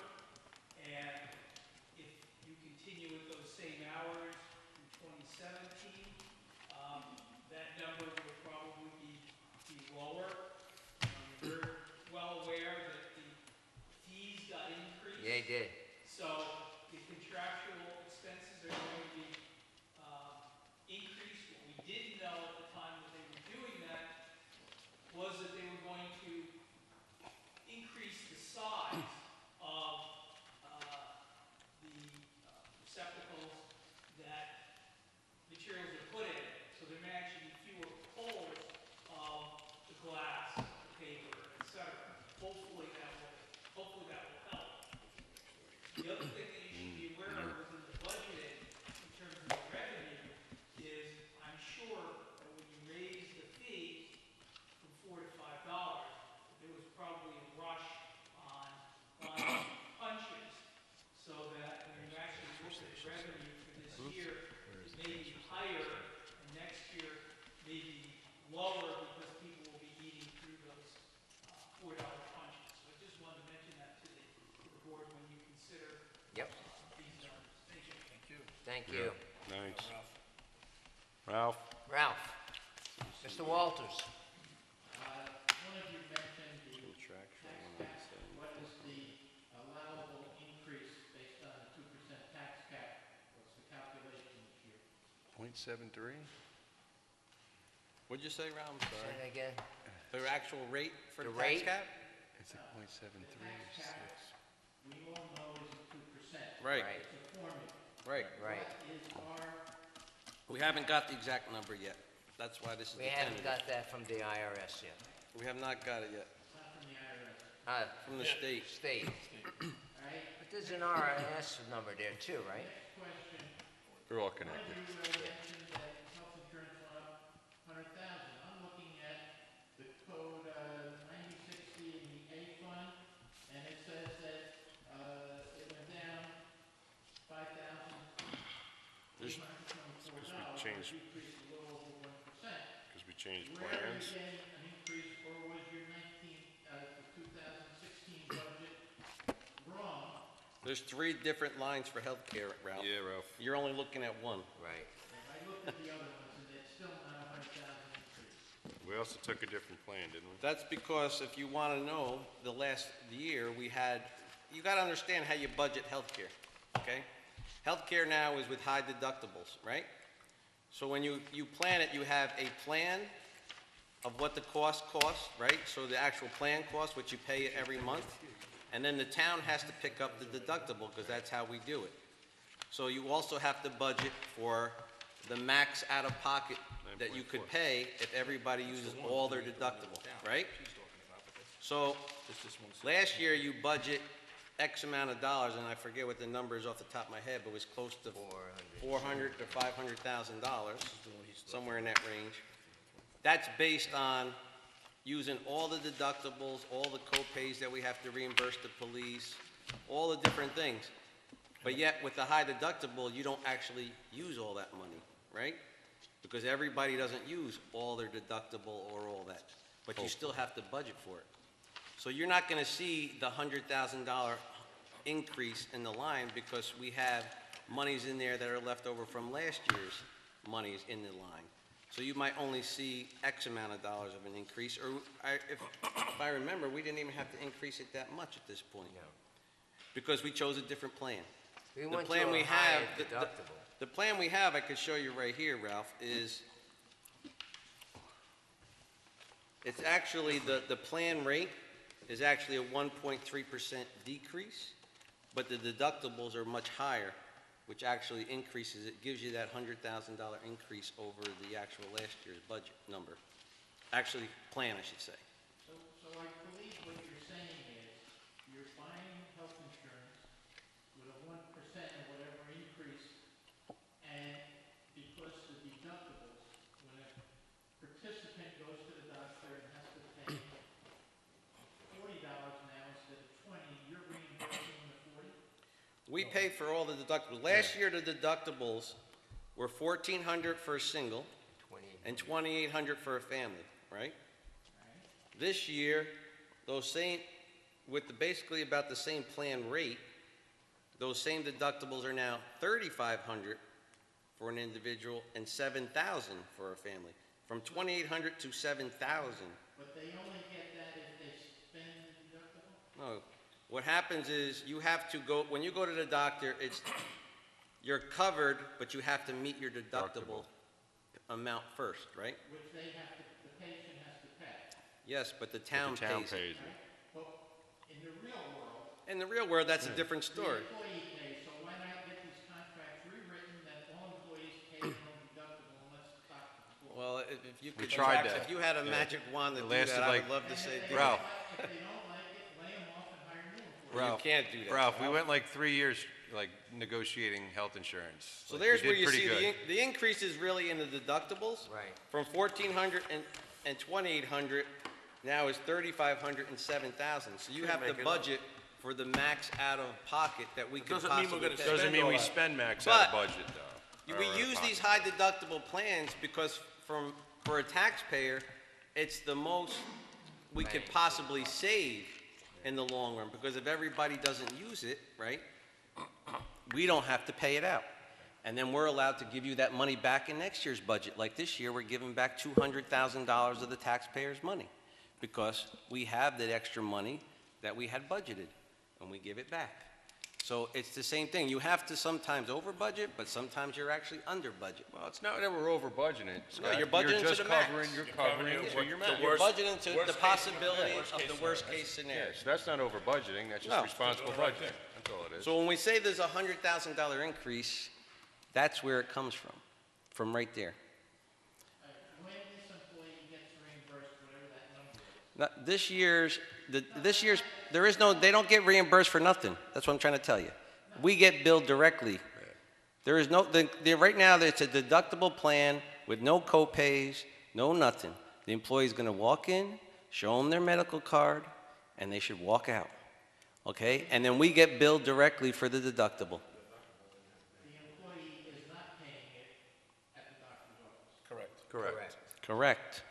And if you continue with those same hours in 2017, that number would probably be lower. We're well aware that the fees got increased. Yeah, he did. So the contractual expenses are going to be increased. What we didn't know at the time that they were doing that was that they were going to increase the size of the receptacles that materials are put in. So there may actually be fewer pulls of hopefully that will help. The other thing that you should be aware of within the budget in terms of the revenue is, I'm sure that when you raise the fee from $4 to $5, there was probably a rush on buying punches, so that when you actually look at the revenue for this year, it may be higher, and next year may be lower because people will be eating through those $4 punches. So I just wanted to mention that to the board when you consider Yep, these numbers. Thank you. thank you. Thanks. Ralph? Ralph? Mr. Walters? One of you mentioned the tax cap. What is the allowable increase based on a 2% tax cap? What's the calculation this year? .73? What'd you say, Ralph? I'm Say sorry. that again? The actual rate for The the tax rate? cap? It's like .73 or 6. We all know is 2%. Right, Right, It's a formula. right. right. What is our, We haven't got the exact number yet. That's why this is We the haven't tentative. got that from the IRS yet. We have not got it yet, not from the IRS, from the state. State. right? But there's an RIS number there too, right? Next question. They're all One of connected. you mentioned that health insurance went up 100,000. I'm looking at the code 9060 in the A fund, and it says that it went down $5,824. changed- Decreased a little over 1%. Because we changed Where are you plans. getting an increase, or was your 2016 budget wrong? There's 3 different lines for healthcare, Ralph. Yeah, Ralph. You're only looking at one. Right. If I looked at the other ones, and it's still not a 100,000 increase. We also took a different plan, didn't we? That's because if you want to know, the last year we had, you got to understand how you budget healthcare, okay? Healthcare now is with high deductibles, right? So when you plan it, you have a plan of what the cost costs, right? So the actual plan cost, what you pay every month, and then the town has to pick up the deductible because that's how we do it. So you also have to budget for the max out-of-pocket that you could pay if everybody uses all their deductible, right? So last year you budget X amount of dollars, and I forget what the number is off the top of my head, but it was close to 400 to $500,000, somewhere in that range. That's based on using all the deductibles, all the co-pays that we have to reimburse the police, all the different things. But yet, with the high deductible, you don't actually use all that money, right? Because everybody doesn't use all their deductible or all that, but you still have to budget for it. So you're not gonna see the $100,000 increase in the line because we have monies in there that are left over from last year's monies in the line. So you might only see X amount of dollars of an increase, or if I remember, we didn't even have to increase it that much at this point. No. Because we chose a different plan. We The went to plan a we higher have, deductible. the plan we have, I could show you right here, Ralph, is, it's actually, the plan rate is actually a 1.3% decrease, but the deductibles are much higher, which actually increases, it gives you that $100,000 increase over the actual last year's budget number. Actually, plan, I should say. So I believe what you're saying is, you're buying health insurance with a 1% or whatever increase, and because the deductibles, when a participant goes to the doctor and has to pay $40 now instead of 20, you're reimbursing them the 40? We pay for all the deductibles. Last year, the deductibles were $1,400 for a single and $2,800 for a family, right? This year, those same, with basically about the same plan rate, those same deductibles are now $3,500 for an individual and $7,000 for a family. From $2,800 to $7,000. But they only get that if they spend the deductible? No, what happens is you have to go, when you go to the doctor, you're covered, but you have to meet your deductible amount first, right? Which they have to, the patient has to pay. Yes, but the town The town pays it. pays it. Well, in the real world, In the real world, that's a different the story. employee pays, so why not get these contracts rewritten that all employees pay their own deductible unless the doctor performs? Well, if you We could, tried that. if you had a magic wand to It do lasted that, I like- would love to say. And if they Ralph. don't like it, Ralph, can't do that. Ralph, we went like 3 years, like, negotiating health insurance. So Like, there's we where did you pretty see good. the increase is really in the deductibles. Right. From 1,400 and 2,800, now is 3,500 and 7,000. So you have to make it budget for the max out of pocket that we could Doesn't mean we're possibly gonna pay. spend Doesn't mean all we that. spend max out of But- budget, though. We or use pocket. these high deductible plans because for a taxpayer, it's the most we could possibly save in the long run, because if everybody doesn't use it, right, we don't have to pay it out. And then we're allowed to give you that money back in next year's budget. Like this year, we're giving back $200,000 of the taxpayers' money because we have that extra money that we had budgeted, and we give it back. So it's the same thing. You have to sometimes over budget, but sometimes you're actually under budget. Well, it's not that we're over budgeting, Scott. you're budgeting to just the max. covering- You're covering to your max. You're budgeting to the possibility of the worst-case Yeah, scenario. so that's not over budgeting, that's just No. responsible budgeting. That's all it is. So when we say there's a $100,000 increase, that's where it comes from right there. When this employee gets reimbursed, whatever that number is, Now, this year's, there is no, they don't get reimbursed for nothing. That's what I'm trying to tell you. We get billed directly. There is no, right now, it's a deductible plan with no co-pays, no nothing. The employee's gonna walk in, show them their medical card, and they should walk out, okay? And then we get billed directly for the deductible. the employee is not paying it at the doctor's office. Correct. Correct. Correct.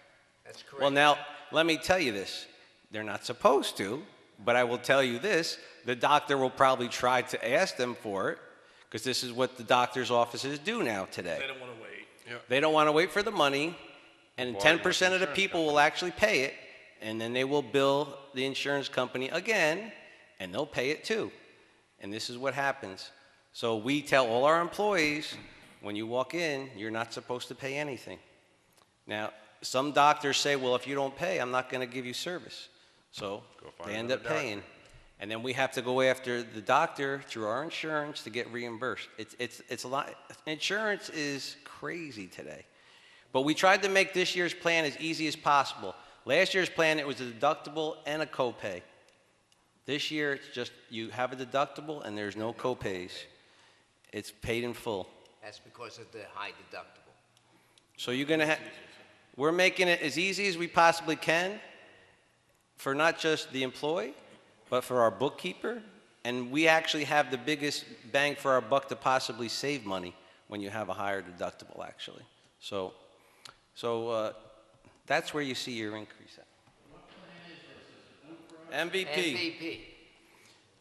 That's correct. Well, now, let me tell you this. They're not supposed to, but I will tell you this. The doctor will probably try to ask them for it, because this is what the doctor's offices do now today. They don't wanna wait. They don't want to wait for the money, and Well, 10% of the insurance people will actually pay it, and then they will bill the insurance company again, and they'll pay it too. And this is what happens. So we tell all our employees, when you walk in, you're not supposed to pay anything. Now, some doctors say, well, if you don't pay, I'm not going to give you service. So Go find they end another up paying. And then we have to go after the doctor through our insurance to get reimbursed. It's a lot. Insurance is crazy today. But we tried to make this year's plan as easy as possible. Last year's plan, it was a deductible and a copay. This year, it's just you have a deductible and there's no copays. It's paid in full. That's because of the high deductible. So you're going to we're making it as easy as we possibly can for not just the employee, but for our bookkeeper. And we actually have the biggest bang for our buck to possibly save money when you have a higher deductible, actually. So that's where you see your increase at. What plan is this? Is it Blue Cross? MVP.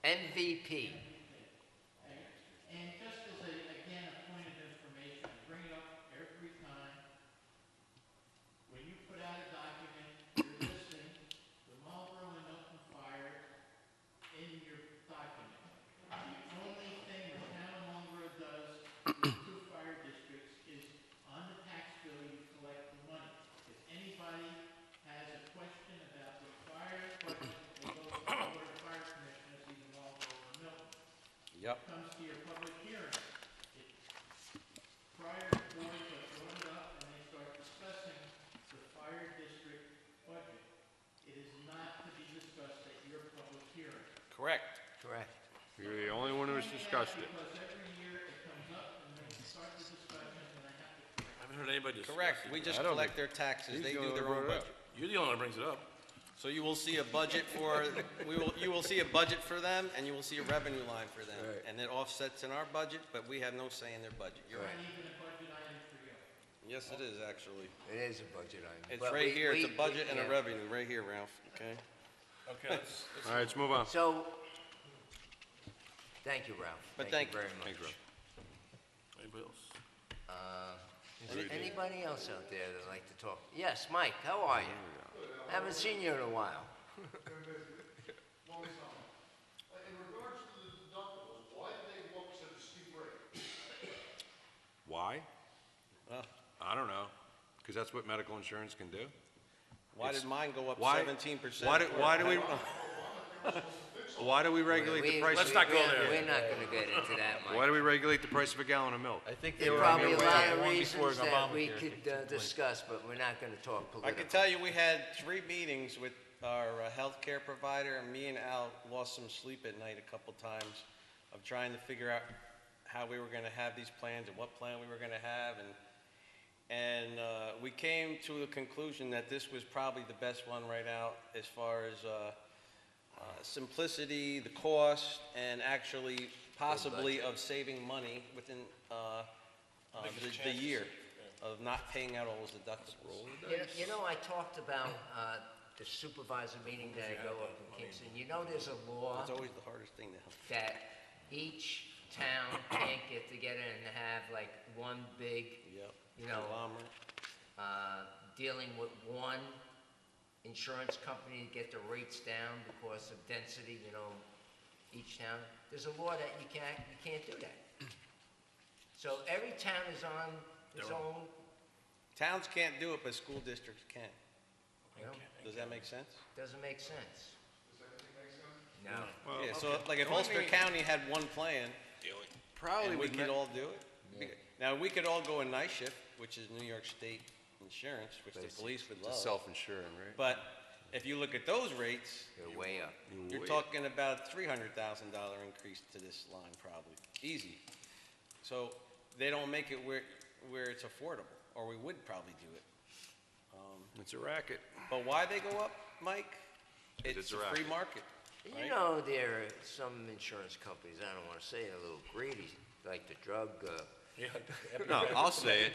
MVP. And just as again, a point of information, I bring it up every time. When you put out a document, you're listing the Marlborough and Milton Fire in your document. The only thing the town of Marlborough does with two fire districts is on the tax bill, you collect the money. If anybody has a question about the fire budget, they go to the Board of Fire Commissioners, either Marlborough or Milton. Yep. Comes to your public hearing. Prior to boards that brought it up and they start discussing the fire district budget, it is not to be discussed at your public hearing. Correct. Correct. You're the only one who's discussed it. Because every year it comes up and then we start the discussion and I have to. I haven't heard anybody discuss Correct. it. We just I don't collect think- their taxes. He's They the do only their one own who brought it budget. You're the only one that brings it up. So you will see a budget for, you will see a budget for them, and you will see a revenue line for them. Right. And it offsets in our budget, but we have no say in their budget. You're right. Not even a budget item for you. Yes, it is, actually. It is a budget item. It's But right we- here, it's a we- budget and a yeah. revenue, right here, Ralph, okay? Okay, let's All right, let's move on. So, thank you, Ralph. But Thank you very much. Thanks, Ralph. anybody else? Anybody else out there that'd like to talk? Yes, Mike, how are you? Haven't seen you in a while. In regards to the deductibles, why do they look such a steep rate? Why? I don't know, because that's what medical insurance can do. Why did mine go up Why- 17%? Why do we regulate the price? Let's not go there. We're not gonna get into that, Mike. Why do we regulate the price of a gallon of milk? I think There are probably a lot of reasons that we could discuss, but we're not gonna talk I political. can tell you, we had 3 meetings with healthcare provider, and me and Al lost some sleep at night a couple times of trying to figure out how we were gonna have these plans and what plan we were gonna have, and we came to a conclusion that this was probably the best one right out as far as simplicity, the cost, and actually possibly of saving money within the year of not paying out all those deductibles. You know, I talked about the supervisor meeting that I go up in Kingston. You know, there's a law It's always the hardest thing to help. that each town can't get together and have like one big, Yep. you know, Conglomerate. dealing with one insurance company to get the rates down because of density, you know, each town. There's a law that you can't do that. So every town is on its own, Towns can't do it, but school districts can. you know, Does that make sense? doesn't make sense. No. Yeah, so like if Ulster County had one plan, Probably and we with could me- all do it. Now, we could all go a night shift, which is New York State insurance, which the police would love. It's self-insuring, right? But if you look at those rates, They're way up. you're talking about $300,000 increase to this line probably, easy. So they don't make it where it's affordable, or we would probably do it. It's a racket. But why they go up, Mike? It's It's a a free racket. market. You right? know, there are some insurance companies, I don't wanna say it, a little greedy, like the drug, No, I'll say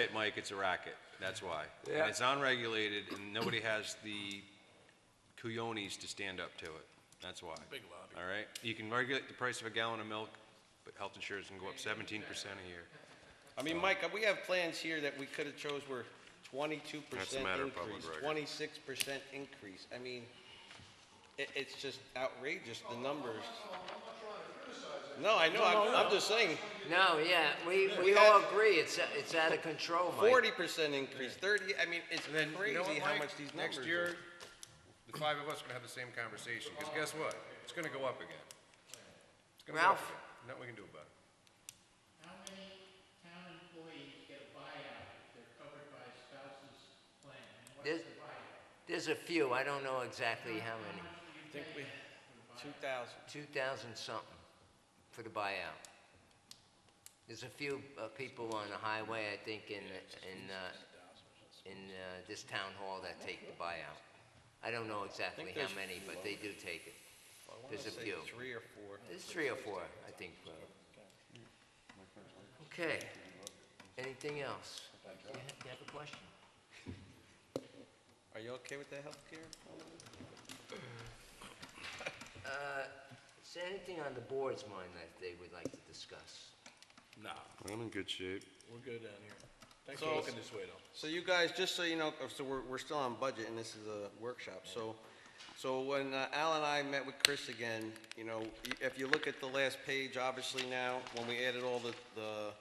it, Mike, it's a racket, that's why. Yeah. And it's unregulated, and nobody has the cojones to stand up to it, that's why. Big lobby. All right? You can regulate the price of a gallon of milk, but health insurance can go up 17% a year. I mean, Mike, we have plans here that we could have chose were 22% That's a matter of public increase, record. 26% increase. I mean, it's just outrageous, the numbers. No, I know, I'm just saying, no, yeah, we We all had- agree, it's out of control, Mike. 40% increase, 30, I mean, it's And then, crazy you know what, how Mike? much these numbers Next are. year, the five of us are gonna have the same conversation, because guess what? It's gonna go up again. It's gonna go up Ralph? again. Nothing we can do about it. How many town employees get a buyout if they're covered by a spouse's plan? And what There's- is the buyout? There's a few, I don't know exactly how many, I think we, 2,000. 2,000 something for the buyout. There's a few people on the highway, I think, in this town hall that take the buyout. I don't know exactly how there's many, but they do take it. I wanna There's a say few. 3 or 4. There's 3 or 4, I think. Okay. Anything else? You have a question? Are you okay with that healthcare? Is there anything on the board's mind that they would like to discuss? Nah, I'm in good shape. we're good down here. Thanks So- for looking this way, though. So you guys, just so you know, so we're still on budget and this is a workshop. So when Al and I met with Chris again, you know, if you look at the last page, obviously now, when we added all the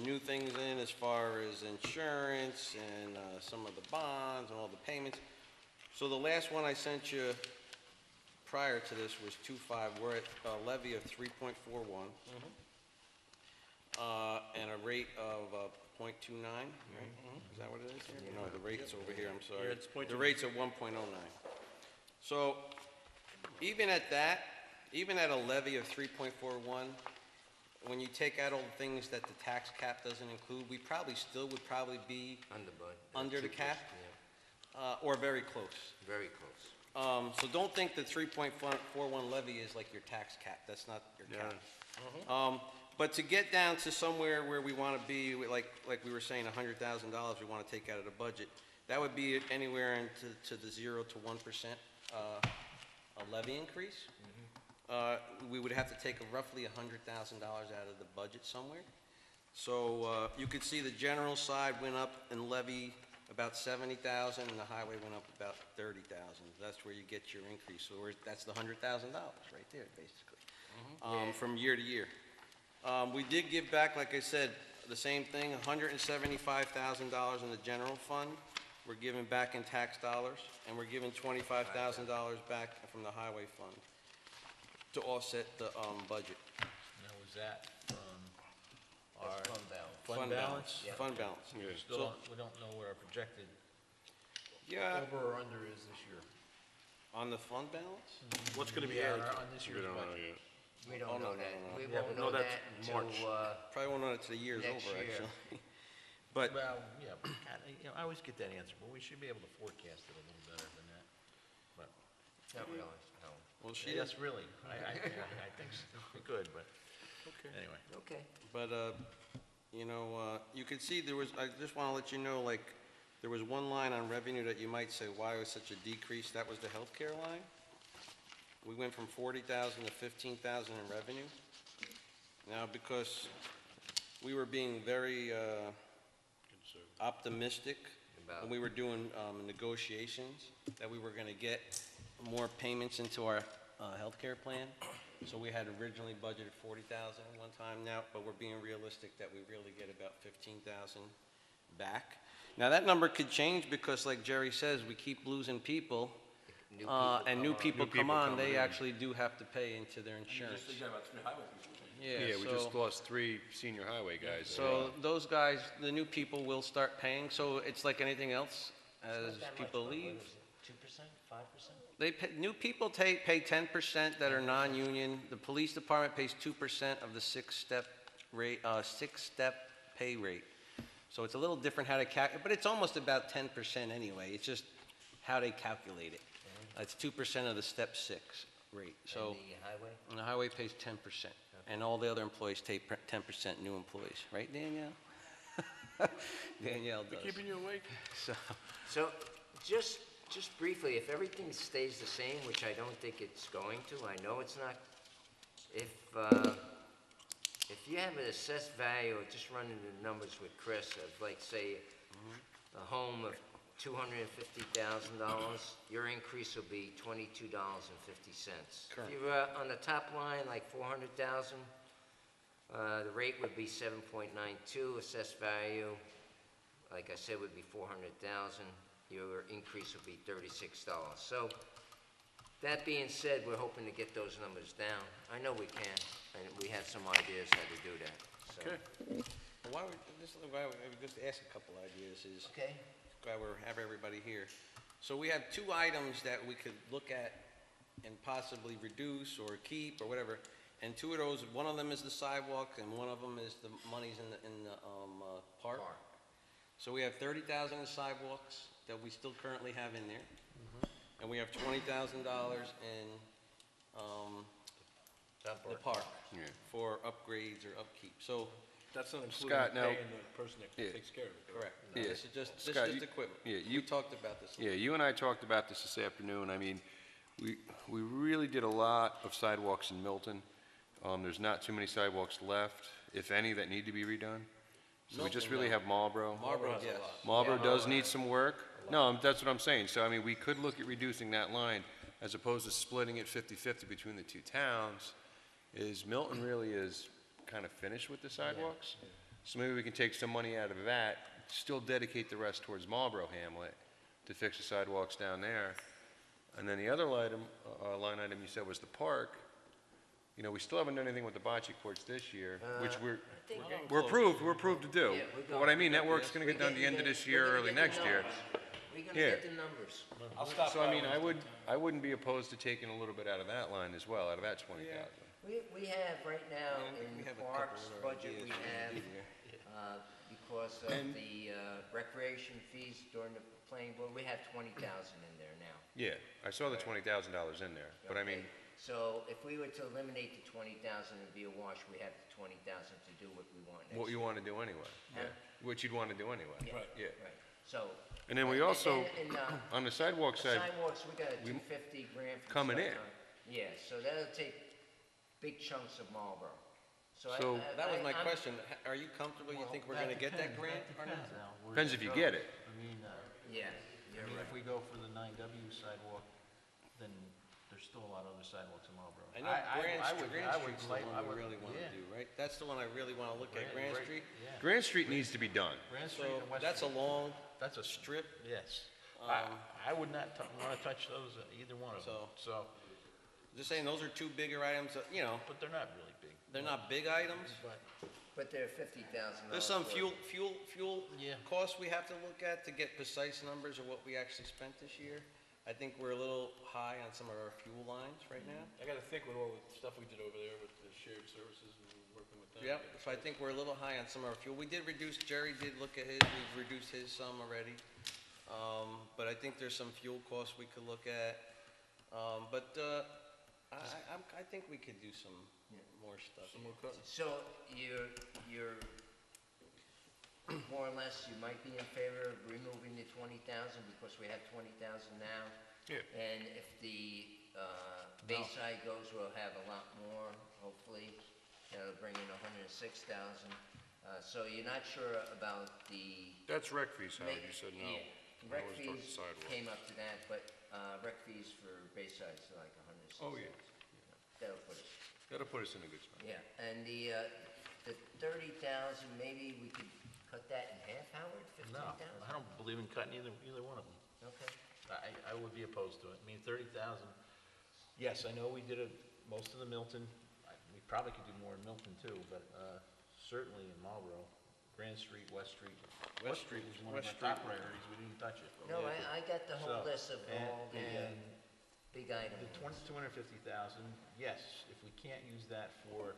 new things in as far as insurance and some of the bonds and all the payments. So the last one I sent you prior to this was 2.5. We're at a levy of 3.41. And a rate of 0.29, right? Is that what it is here? No, the rate's over here, I'm sorry. Yeah, it's 0.29. The rate's at 1.09. So even at that, even at a levy of 3.41, when you take out all the things that the tax cap doesn't include, we probably still would probably be under the cap, or very close. Very close. So don't think the 3.41 levy is like your tax cap, that's not your cap. But to get down to somewhere where we want to be, like we were saying, $100,000 we want to take out of the budget, that would be anywhere into the 0 to 1% a levy increase. We would have to take roughly $100,000 out of the budget somewhere. So you could see the general side went up in levy about 70,000, and the highway went up about 30,000. That's where you get your increase. So that's the $100,000 right there, basically, from year to year. We did give back, like I said, the same thing, $175,000 in the general fund. We're giving back in tax dollars, and we're giving $25,000 back from the highway fund to offset the budget. Now, was that from our Fund balance. fund balance? Yeah. Fund balance. Still, we don't know what our projected, Yeah, Over or under is this year? On the fund balance? What's gonna be Yeah, added? on this year's budget. We don't know that. We Yeah, won't no, know that's that until, March. Probably won't know it till the year's Next over, year. actually. But, Well, yeah, but God, I always get that answer, but we should be able to forecast it a little better than that. But, not really, no. well, she yes, really, I think we could, but, anyway. Okay. But, you know, you could see there was, I just want to let you know, like, there was one line on revenue that you might say, why was such a decrease? That was the healthcare line. We went from 40,000 to 15,000 in revenue. Now, because we were being very optimistic when we were doing negotiations, that we were going to get more payments into our healthcare plan. So we had originally budgeted 40,000 at one time now, but we're being realistic that we really get about 15,000 back. Now, that number could change because, like Jerry says, we keep losing people. And new people come on, they actually do have to pay into their insurance. Yeah, we just lost 3 senior highway guys. So those guys, the new people will start paying, so it's like anything else, as people leave. 2%, 5%? They pay, new people pay 10% that are non-union. The police department pays 2% of the six-step rate, six-step pay rate. So it's a little different how to calculate, but it's almost about 10% anyway. It's just how they calculate it. It's 2% of the step 6 rate. So And the highway? and the highway pays 10%, and all the other employees take 10% new employees, right, Danielle? Danielle does. Keeping you awake? So, just briefly, if everything stays the same, which I don't think it's going to, I know it's not, if you have an assessed value, or just running the numbers with Chris, of like, say, a home of $250,000, your increase will be $22.50. Correct. If you're on the top line, like 400,000, the rate would be 7.92, assessed value, like I said, would be 400,000. Your increase would be $36. So, that being said, we're hoping to get those numbers down. I know we can, and we have some ideas how to do that, so. Okay. Well, why we just ask a couple ideas is, Okay. glad we have everybody here. So we have 2 items that we could look at and possibly reduce or keep or whatever. And 2 of those, one of them is the sidewalk and one of them is the monies in the park. So we have 30,000 in sidewalks that we still currently have in there. And we have $20,000 in the park for upgrades or upkeep. So, That's not including Scott, now- paying the person that Yeah. takes care of it. correct. Yeah. This is just Scott, equipment. yeah, We talked about this. Yeah, you and I talked about this afternoon. I mean, we really did a lot of sidewalks in Milton. There's not too many sidewalks left, if any, that need to be redone. So we just Milton, really no. have Marlborough. Marlborough, yes. Marlborough does need some work. No, that's what I'm saying. So, I mean, we could look at reducing that line as opposed to splitting it 50-50 between the 2 towns. Milton really is kind of finished with the sidewalks? So maybe we can take some money out of that, still dedicate the rest towards Marlborough Hamlet to fix the sidewalks down there. And then the other line item you said was the park. You know, we still haven't done anything with the bocce courts this year, which we're approved to do. Yeah, we're But what I mean, that work's gonna get done the end of this year, early next year. We're gonna Yeah. get the numbers. So I mean, I wouldn't be opposed to taking a little bit out of that line as well, out of that 20,000. We have right now in we the have a parks couple of budget, ideas we for have, next year. because of the recreation fees during the playing board, we have 20,000 in there now. Yeah, I saw the $20,000 in there, but I mean, Okay? So if we were to eliminate the 20,000 and be a wash, we have the 20,000 to do what we want next year. what you wanna do anyway. Huh? What you'd wanna do anyway. Yeah, Yeah. right. So. And then we also, and, on the sidewalk the side, sidewalks, we got a 250 grant. from coming in. Sunshine. Yeah, so that'll take big chunks of Marlboro. So- That was my I'm- question. Are you comfortable, you think we're gonna get that grant or not? depends if you get it. I mean, Yeah, you're right. if we go for the 9W sidewalk, then there's still a lot of other sidewalks in Marlboro. I know Grand Street's the one we really wanna yeah. do, right? That's the one I really wanna look at, Grand Street. Yeah. Grand Street needs to be done. Grand Street So and West that's a Street. long That's a strip. Yes. I would not want to touch those, either one of them, so, Just saying, those are 2 bigger items, you know, but they're not really big. they're not big items. But they're $50,000. There's some worth. fuel Yeah. costs we have to look at to get precise numbers of what we actually spent this year. I think we're a little high on some of our fuel lines right now. I gotta think with all the stuff we did over there with the shared services and working with them. Yep, so I think we're a little high on some of our fuel. We did reduce, Jerry did look at his, we've reduced his some already. But I think there's some fuel costs we could look at. I think we could do some more stuff. Some more cutting. So you're more or less, you might be in favor of removing the 20,000 because we have 20,000 now. Yeah. And if the Bayside goes, we'll have a lot more, hopefully. That'll bring in 106,000. So you're not sure about the. That's rec fees, Howard, you said no. Yeah. I Rec always talk fees sidewalk. came up to that, but rec fees for Bayside's like 106,000. Oh, yeah. That'll put us. That'll put us in a good spot. Yeah, and the 30,000, maybe we could cut that in half, Howard, 15,000? No, I don't believe in cutting either one of them. Okay. I would be opposed to it. I mean, 30,000, yes, I know we did most of the Milton. We probably could do more in Milton too, but certainly in Marlborough, Grand Street, West Street. West Street was one of my top priorities. We didn't touch it. No, I got the whole So, list of all the and big items. The 250,000, yes, if we can't use that for,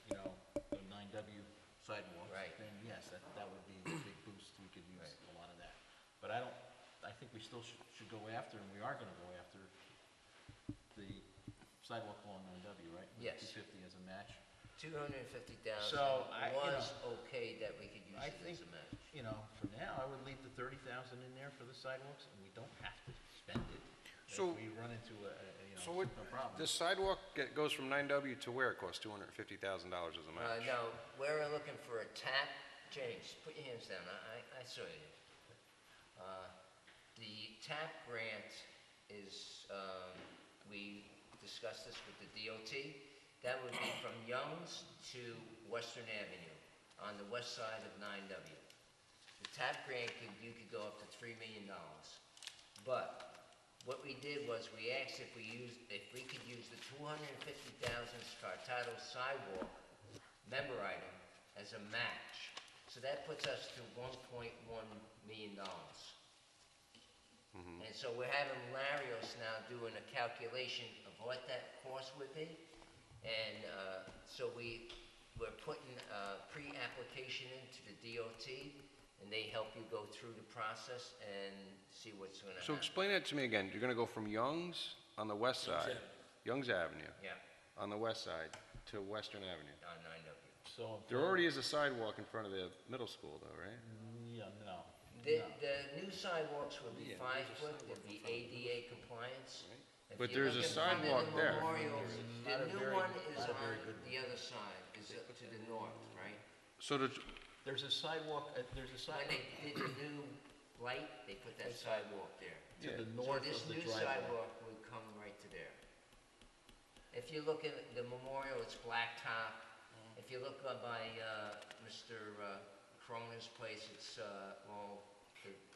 the 9W sidewalks, Right. then yes, that would be a big boost. We could use a lot of that. But I think we still should go after, and we are gonna go after the sidewalk along 9W, right? With Yes. 250 as a match. 250,000 So, was okay that we could use I it think, as a match. for now, I would leave the 30,000 in there for the sidewalks, and we don't have to spend it. So- If we run into So what, no problem. the sidewalk goes from 9W to where it costs $250,000 as a match? No, we're looking for a tap. James, put your hands down. I saw you. The TAP grant is, we discussed this with the DOT. That would be from Young's to Western Avenue on the west side of 9W. The TAP grant, you could go up to $3 million. But what we did was we asked if we could use the 250,000 Scartato sidewalk member item as a match. So that puts us to $1.1 million. And so we're having Larios now doing a calculation of what that cost would be. And so we're putting a pre-application into the DOT, and they help you go through the process and see what's gonna So happen. explain that to me again. You're gonna go from Young's on the west side, Young's Avenue, Yeah, on the west side, to Western Avenue. on 9W. So, There already is a sidewalk in front of the middle school though, right? yeah, no. The new sidewalks would be 5 foot, would be ADA compliance. If But you there's look a in front of the sidewalk there. memorials, Not a the new very- one is not a on very good the other side, is up to the north, right? So There's a sidewalk, When they did the new light, they put that sidewalk there. to the So north this of the new driveway. sidewalk would come right to there. If you look at the memorial, it's blacktop. If you look up by Mr. Croner's place, it's the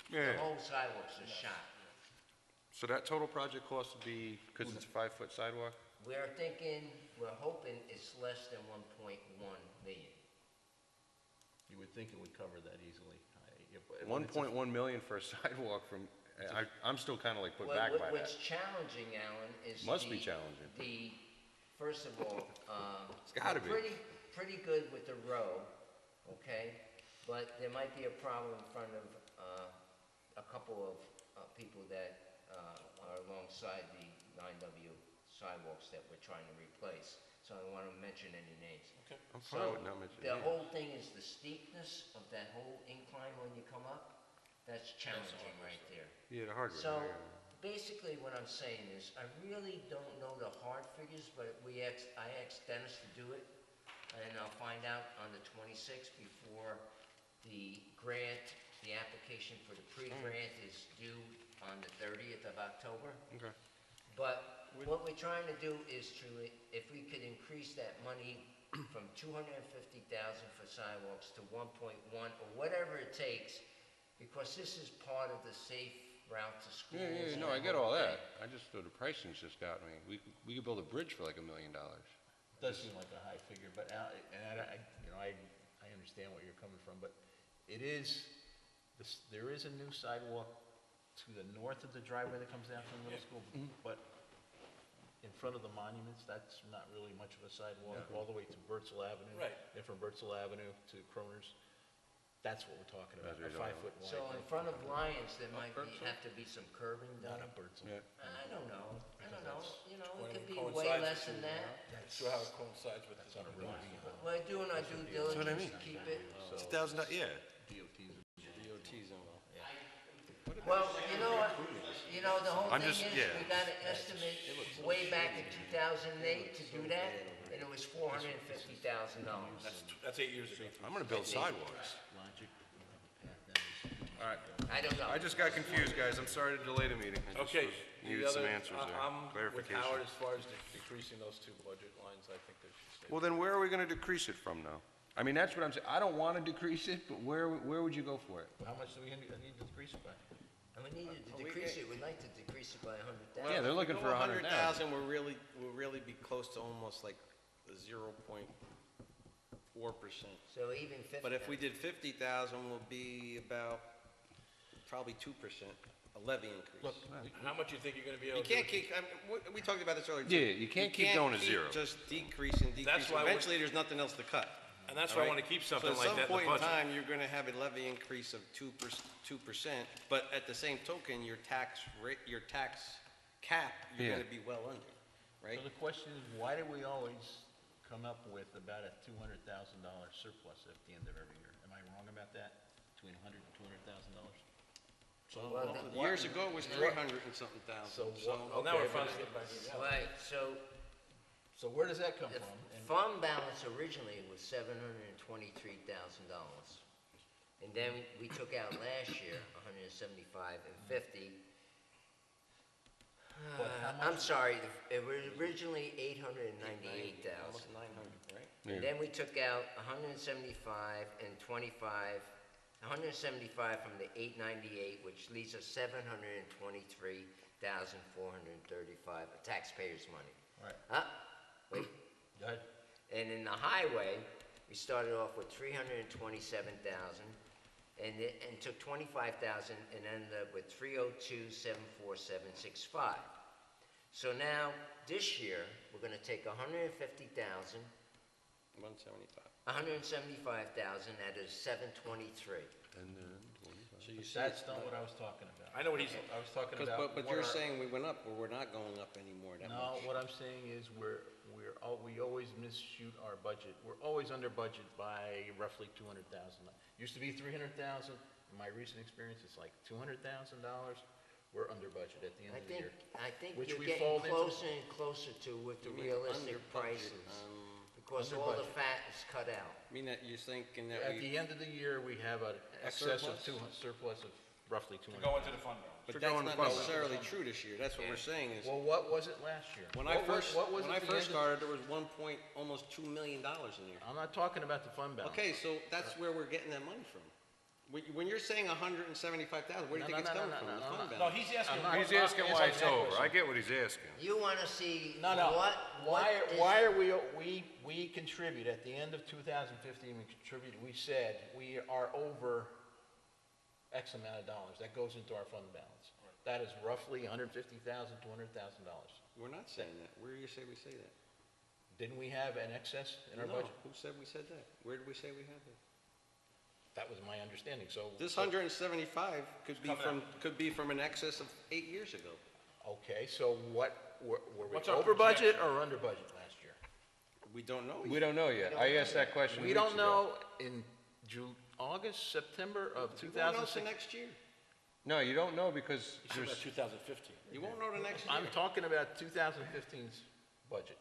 Yeah. whole sidewalk's a shot. So that total project cost would be, because it's a 5-foot sidewalk? We're hoping it's less than 1.1 million. You would think it would cover that easily. But when it's a- 1.1 million for a sidewalk from, I'm still kind of like put Well, back by What's that. challenging, Alan, is Must be challenging. First of all, gotta we're be. pretty good with the row, okay? But there might be a problem in front of a couple of people that are alongside the 9W sidewalks that we're trying to replace. So I don't want to mention any names. I'm fine with not mentioning The names. whole thing is the steepness of that whole incline when you come up. That's challenging right there. Yeah, the hardware. So, basically what I'm saying is, I really don't know the hard figures, but I asked Dennis to do it, and I'll find out on the 26th before the grant, the application for the pre-grant is due on the 30th of October. Okay. But what we're trying to do is if we could increase that money from 250,000 for sidewalks to 1.1, or whatever it takes, because this is part of the safe route to schools. Yeah, and no, I get whole all thing. that. I just, the pricing's just got me. We could build a bridge for like $1 million. Does seem like a high figure, but I understand where you're coming from, but there is a new sidewalk to the north of the driveway that comes down from the middle school, but in front of the monuments, that's not really much of a sidewalk, all the way to Bertzel Avenue. Right. And from Bertzel Avenue to Kroner's, that's what we're talking about, a That's what 5-foot wide. So in front of Lions, there might have to be some curbing Not done. a Bertzel. I don't know, you know, it could be Coincides way with less than that. So how it coincides with That's on a road. We're doing our due what I diligence mean. to keep it. $2,000, yeah. DOT's involved. Well, you know what, the whole I'm thing just- is, yeah. we got an estimate way back in 2008 to do that, and it was $450,000. That's 8 years ago. I'm gonna build sidewalks. Logic. All right. I don't know. I just got confused, guys. I'm sorry to delay the meeting. I just Okay. was- needed some answers there, I'm with clarification. Howard as far as decreasing those two budget lines. I think they should stay. Well, then where are we gonna decrease it from now? I mean, that's what I'm saying. I don't wanna decrease it, but where would you go for it? How much do we need to decrease it by? And we needed to decrease it, we'd like to decrease it by 100,000. Yeah, they're looking for 100,000, we'll really be close to almost like 0.4%. So even 50. But if we did 50,000, we'll be about probably 2%, a levy increase. How much you think you're gonna be able You to do? can't keep, we talked about this earlier. too. Yeah, you can't keep going to zero. Just decreasing. That's why we- Eventually, there's nothing else to cut. And that's why I All wanna right? keep something like that in the So at some point in budget. time, you're gonna have a levy increase of 2%, but at the same token, your tax rate, your tax cap, you're Yeah. gonna be well under, right? So the question is, why do we always come up with about a $200,000 surplus at the end of every year? Am I wrong about that? Between $100,000 and $200,000? Years ago, it was 300 and something thousand, so. Well, now we're finally getting back to reality. Right, so So where does that come the from? And fund balance originally was $723,000. And then we took out last year, 175 and 50. I'm sorry, it was originally 898,000. Almost 900, right? Yeah. And then we took out 175 and 25, 175 from the 898, which leaves us 723,435 of taxpayers' money. Right. Wait. Go ahead. And in the highway, we started off with 327,000 and took 25,000 and ended up with 302,74765. So now, this year, we're gonna take 150,000, 175. 175,000 out of 723. And then 25. So you see, That's not what I was talking about. I know what he's, I was talking but about. but what you're our- saying we went up, or we're not going up anymore that No, much? what I'm saying is we always misshoot our budget. We're always under budget by roughly 200,000. Used to be 300,000. In my recent experience, it's like $200,000. We're under budget at the end of the year. I think Which you're we getting fold into- closer and closer to with the You mean realistic under budget, prices. Because under all the budget. fat is cut out. I mean, that you're thinking that At we, the end of the year, we have an excess of surplus? surplus of roughly go 200. into the fund balance. but to that's go in not the fund. necessarily true this year. That's what we're saying is, Well, what was it last year? when I first, what was when it I the first end of- started, there was almost $2 million in there. I'm not talking about the fund balance. Okay, so that's where we're getting that money from. When you're saying 175,000, where do you think it's coming from? The fund No, balance? he's asking, I'm not- He's asking why it's Answer that over. question. I get what he's asking. You wanna see No, no. what is- Why are we contribute, at the end of 2015, we said we are over X amount of dollars. That goes into our fund balance. That is roughly $150,000, $200,000. We're not saying that. Where do you say we say that? Didn't we have an excess in our No, budget? who said we said that? Where did we say we had that? That was my understanding, so. This 175 could be from an excess of 8 years ago. Okay, so were we What's our over budget or under budget last year? We don't know We yet. don't know yet. I asked that question We weeks don't ago. know in August, September of You won't know till 2006. next year. No, you don't know because he's talking about there's, 2015. You won't know the next year. I'm talking about 2015's budget.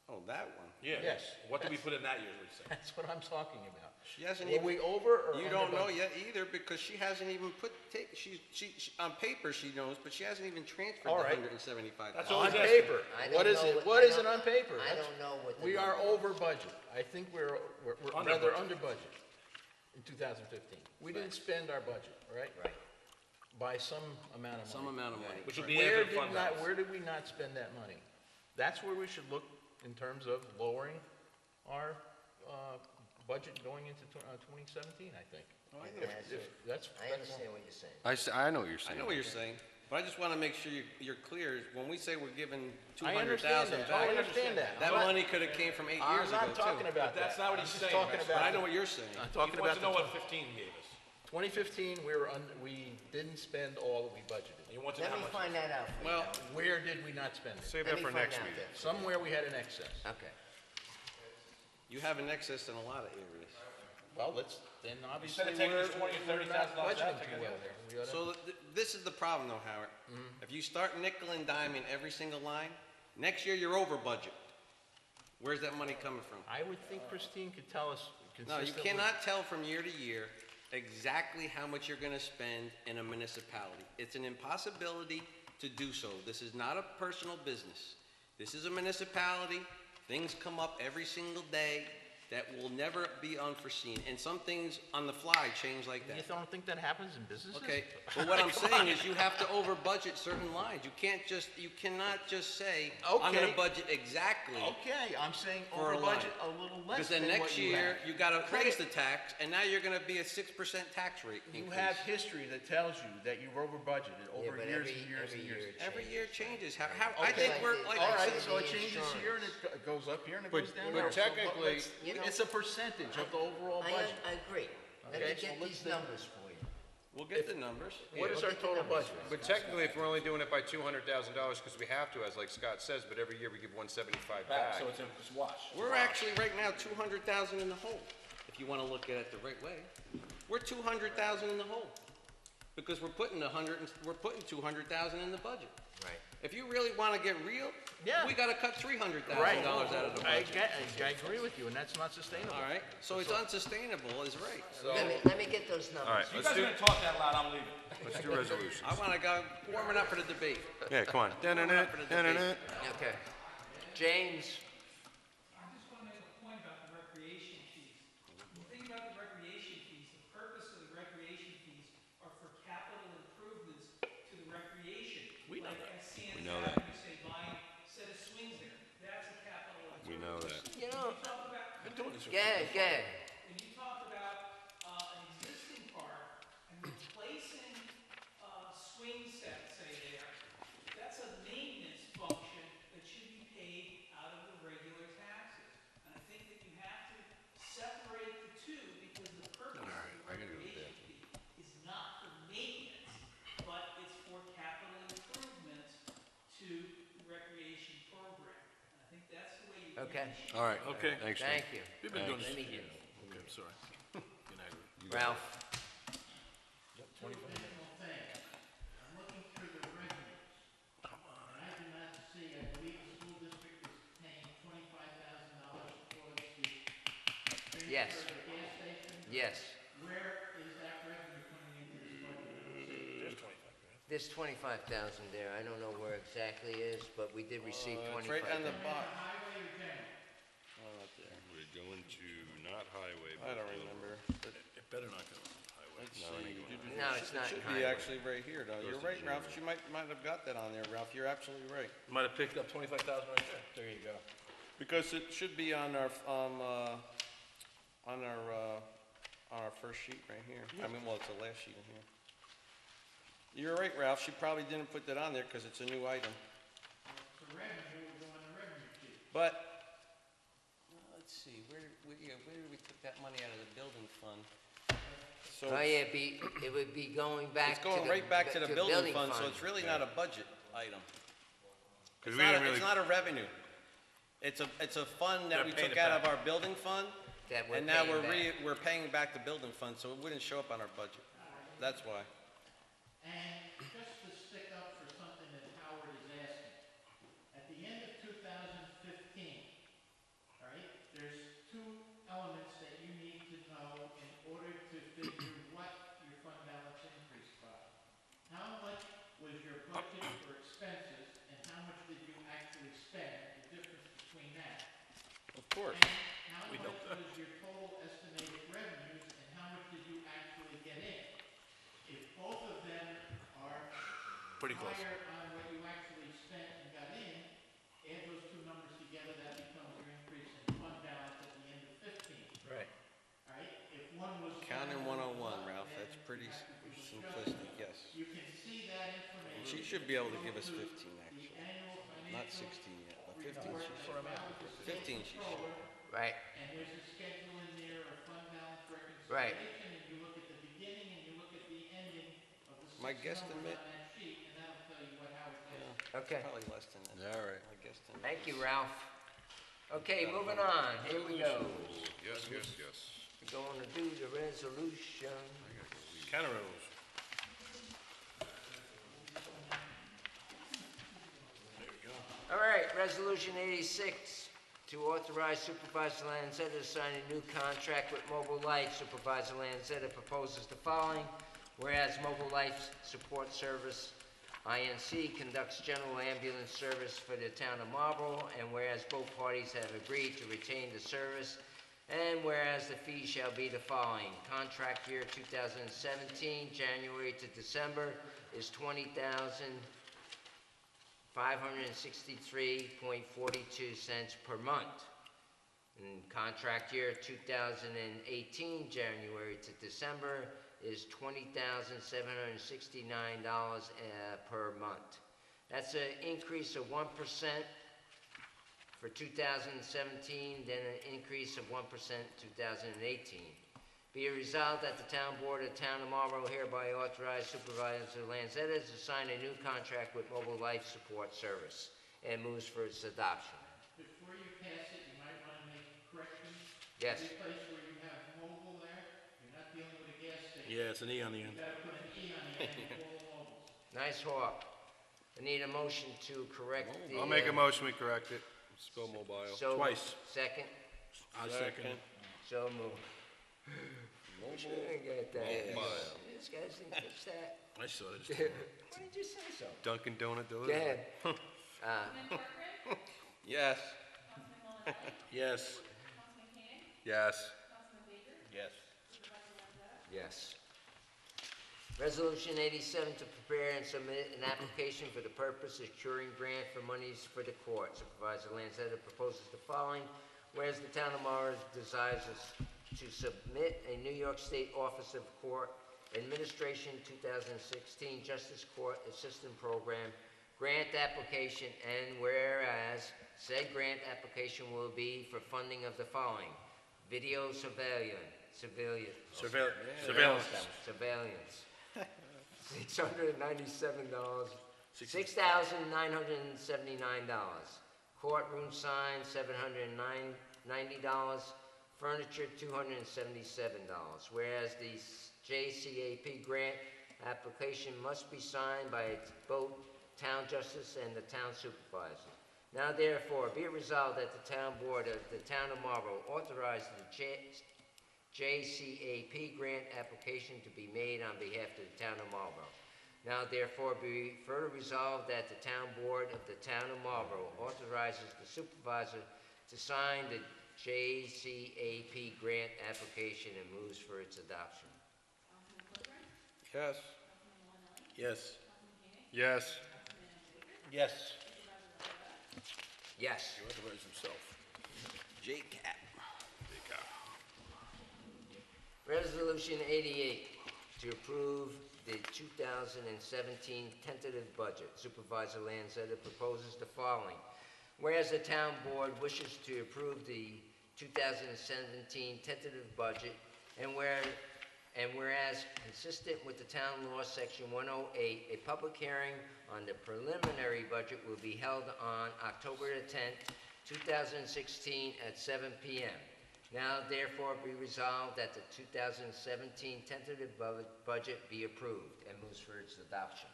Oh, that one. Yeah. Yes. What did we put in that year, would you say? That's what I'm talking about. She hasn't Were even. we over or You under don't know budget? yet either because she hasn't even she on paper she knows, but she hasn't even transferred All the right. 175,000. That's all On he's asking. paper. I don't What is know it? what- What I is it don't- on paper? I That's- don't know what the We are number is. over budget. I think we're Under rather budget. under budget in 2015. We didn't spend our budget, right? Right. By some amount of money. Some amount of money. Which would be into the fund balance. Where did we not spend that money? That's where we should look in terms of lowering our budget going into 2017, I think. That's, I understand what you're saying. I know what you're I saying. know what you're saying, but I just want to make sure you're clear. When we say we're giving I 200,000 understand that. back, I understand that. that money could have came from 8 years ago, I'm not talking too. about But that's that. not what I'm he's just saying, talking Max. about But I know the- what you're saying. I'm talking He about wants to know the what 15 gave us. 2015, we didn't spend all that we budgeted. He wants to know Let how me much. find that out for you. Well, Where did we not spend it? Save Let that me for find next out meeting. that. Somewhere we had an excess. Okay. you have an excess in a lot of areas. Well, then obviously Instead of taking we're this 20 or we're not $30,000 out, budgeting take too it well out. there. We oughta- So this is the problem though, Howard. If you start nickel and diming every single line, next year you're over budget. Where's that money coming from? I would think Christine could tell us No, consistently. you cannot tell from year to year exactly how much you're gonna spend in a municipality. It's an impossibility to do so. This is not a personal business. This is a municipality. Things come up every single day that will never be unforeseen. And some things on the fly change like You that. don't think that happens in businesses? Okay, but what I'm saying is you have to over budget certain lines. You cannot just say, I'm gonna Okay. budget exactly. Okay, I'm saying For a over budget line. a little less Because then than next what you year, have. you gotta raise the tax, and now you're gonna be a 6% tax rate You increase. have history that tells you that you've over budgeted Yeah, over but years every- and years every and years. year it Every year changes. How, Okay. I think we're, like All I right, said, so it the changes insurance. here and it goes up here and it But- goes down but there. So, technically- let's- You know- it's a percentage of the overall budget. I agree. Let Okay, me so get let's these think- numbers for you. we'll get the numbers. What is our total budget? But technically, if we're only doing it by $200,000, because we have to, as like Scott says, but every year we give 175 back. So it's a wash. We're actually right now 200,000 in the hole, if you wanna look at it the right way. We're 200,000 in the hole. Because we're putting 200,000 in the budget. Right. If you really wanna get real, Yeah. we gotta cut $300,000 Right. out of the I budget. agree with you, and that's not sustainable. All right, so it's unsustainable is right. Let me get those numbers. All right, You let's guys are do, gonna talk that loud, I'm leaving. let's do resolutions. I wanna go warming up for the debate. Yeah, come on. Okay. James, I just want to make a point about the recreation fees. When you think about the recreation fees, the purpose of the recreation fees are for capital improvements to the recreation. We know that. We know that. You say buying a set of swings there, that's a capital improvement. We know that. you know, Talk about, yeah. when you talk about an existing park and replacing swing sets, say there, that's a maintenance function that should be paid out of the regular taxes. And I think that you have to separate the two because the purpose of the recreation fee is not for maintenance, but it's for capital improvements to the recreation program. And I think that's the way you. Okay. All right. Okay. Thanks, Jim. Thank you. We've been doing this. Let me get Okay, I'm sorry. Good night. Ralph. Two additional things. I'm looking through the revenues. And I do not see, I believe the school district is paying $25,000 towards the Yes. transfer of the gas station. Yes. Where is that revenue coming into this budget? There's 25 grand. There's 25,000 there. I don't know where exactly it is, but we did receive It's 25,000. right on the bottom. Highway or general? Oh, right there. We're going to not highway. I don't remember. It better not go on the highway. Let's see. No, it's not It in should be highway. actually right here, though. You're right, Ralph. She might have got that on there, Ralph. You're absolutely right. Might have picked up 25,000 right there. There you go. Because it should be on our, on our first sheet right here. I mean, well, it's the last sheet in here. You're right, Ralph. She probably didn't put that on there because it's a new item. So revenue will go on the revenue sheet. But, let's see, where did we took that money out of the building fund? So Oh, yeah, it would be going back it's to going the. right back to the building fund, so it's really not a budget item. Because It's we not, didn't really, it's not a revenue. It's a fund that They're we paying took it out of back. our building fund, That we're and now paying back. we're paying back the building fund, so it wouldn't show up on our budget. That's why. And just to stick up for something that Howard is asking, at the end of 2015, all right, there's two elements that you need to know in order to figure what your fund balance increased by. How much was your budget for expenses, and how much did you actually spend, the difference between that? Of course. And how much was your total estimated revenues, and how much did you actually get in? If both of them are Pretty close. higher on what you actually spent and got in, add those two numbers together, that becomes your increase in fund balance at the end of 15. Right. All right? If one was Counting 101. pretty simplistic, yes. You can see that information. She should be able to give us 15, The actually. annual Not financial 16 yet, but 15 report she that's should. filed with the state 15 she should. controller, Right, and there's a schedule in there of fund balance Right. reconciliation, and you look at the beginning and you look at the ending of the My six numbers guesstimate- on that sheet, and that'll tell you how it goes. okay. Probably less than that. All right. My guesstimate. Thank you, Ralph. Okay, moving on, here we go. Yes, yes, yes. We're going to do the resolution. Counter rules. All right, Resolution 86, to authorize Supervisor Lanzetta to sign a new contract with Mobile Life. Supervisor Lanzetta proposes the following, whereas Mobile Life Support Service, INC, conducts general ambulance service for the town of Marlborough, and whereas both parties have agreed to retain the service, and whereas the fee shall be the following. Contract year 2017, January to December, is $20,563.42 per month. And contract year 2018, January to December, is $20,769 per month. That's an increase of 1% for 2017, then an increase of 1% 2018. Be it resolved that the town board of the town of Marlborough hereby authorize Supervisor Lanzetta to sign a new contract with Mobile Life Support Service and moves for its adoption. Before you pass it, you might want to make corrections. Yes. Every place where you have mobile there, you're not dealing with a gas station. Yeah, it's an E on the You end. gotta put an E on the end of all the mobiles. Nice hawk. I need a motion to correct the... I'll make a motion, we correct it. Spell mobile. So- Twice. Second? I'll second it. So moved. Sure, I get that. This guy didn't catch that. I saw it. Why did you say so? Dunkin' Donut Go delivery. ahead. Councilman Corcoran, Yes. Councilman Molinelli, Yes. Councilman Koenig, Yes. Councilman Baker, Yes. Supervisor Lanzetta. Yes. Resolution 87 to prepare and submit an application for the purpose of securing grant for monies for the court. Supervisor Lanzetta proposes the following, whereas the town of Marlborough desires to submit a New York State Office of Court Administration 2016 Justice Court Assistant Program grant application, and whereas said grant application will be for funding of the following: video surveillance, Surveillance. $697, $6,979. Courtroom sign, $790. Furniture, $277. Whereas the JCAP grant application must be signed by both town justice and the town supervisor. Now therefore, be it resolved that the town board of the town of Marlborough authorize the JCAP grant application to be made on behalf of the town of Marlborough. Now therefore be further resolved that the town board of the town of Marlborough authorizes the supervisor to sign the JCAP grant application and moves for its adoption. Councilman Corcoran, Yes. Councilman Molinelli, Yes. Councilman Koenig, Yes. Councilman Baker, Yes. Supervisor Lanzetta. Yes. He authorized himself. JCAP. Resolution 88, to approve the 2017 tentative budget. Supervisor Lanzetta proposes the following. Whereas the town board wishes to approve the 2017 tentative budget, and whereas consistent with the town law, section 108, a public hearing on the preliminary budget will be held on October the 10th, 2016 at 7 p.m. Now therefore be resolved that the 2017 tentative budget be approved and moves for its adoption.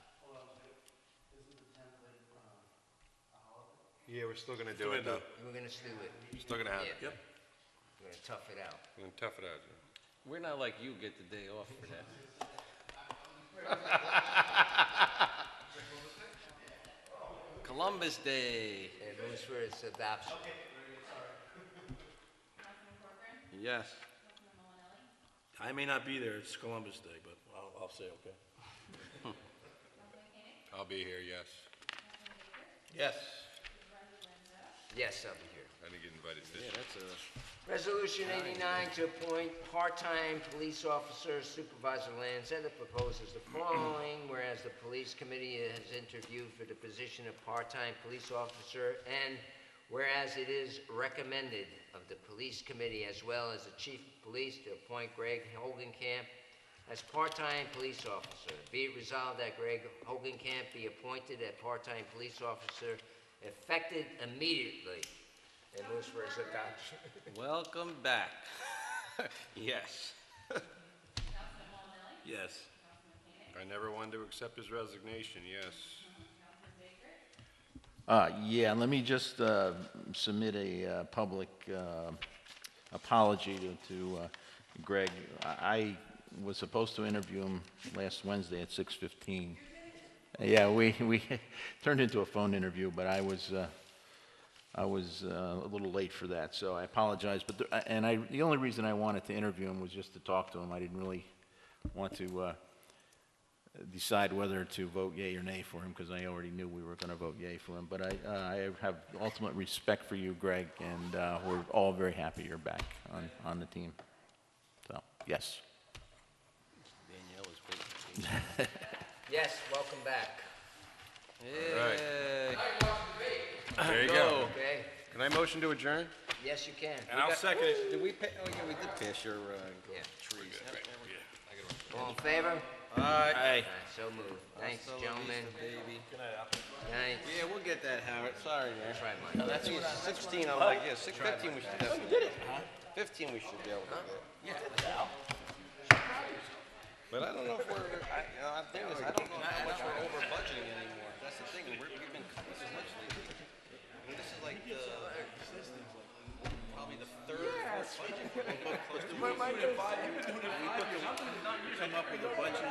Yeah, we're still gonna do it though. We're gonna do it. Still gonna have it. Yeah. We're gonna tough it out. We're gonna tough it out. We're not like you get the day off for that. Columbus Day. And moves for its adoption. Councilman Corcoran, Yes. Councilman Molinelli, I may not be there, it's Columbus Day, but I'll say okay. Councilman Koenig, I'll be here, yes. Councilman Baker, Yes. Supervisor Lanzetta. Yes, I'll be here. I didn't get invited to this. Yeah, that's a, Resolution 89 to appoint part-time police officer Supervisor Lanzetta proposes the following, whereas the police committee has interviewed for the position of part-time police officer, and whereas it is recommended of the police committee as well as the chief of police to appoint Greg Hogenkamp as part-time police officer. Be it resolved that Greg Hogenkamp be appointed as part-time police officer effective immediately. And moves for his adoption. welcome back. Yes. Councilman Walnilli? Yes. Councilman Koenig? I never wanted to accept his resignation, yes. Councilman Baker? Yeah, let me just submit a public apology to Greg. I was supposed to interview him last Wednesday at 6:15. Yeah, we turned into a phone interview, but I was a little late for that, so I apologize. But the only reason I wanted to interview him was just to talk to him. I didn't really want to decide whether to vote yea or nay for him, because I already knew we were going to vote yea for him. But I have ultimate respect for you, Greg, and we're all very happy you're back on the team. So, yes. Danielle is waiting. Yes, welcome back. Yay. There you go. Okay? Can I motion to adjourn? Yes, you can. And I'll second it. Did we pay, oh yeah, we did pass your, Yeah. trees. All in favor? Alright. Alright, so moved. Thanks, gentlemen. Baby. Thanks. Yeah, we'll get that, Howard, sorry, man. Try mine. That's 16, I'm like, yeah, 15 we should definitely. You did it? 15 we should be able to get. Yeah. But I don't know if we're, I think is, I don't know how much we're over budgeting anymore. That's the thing, we've been cutting so much lately. I mean, this is like probably the third, fourth budget. We're gonna go close to. Come up with a budget.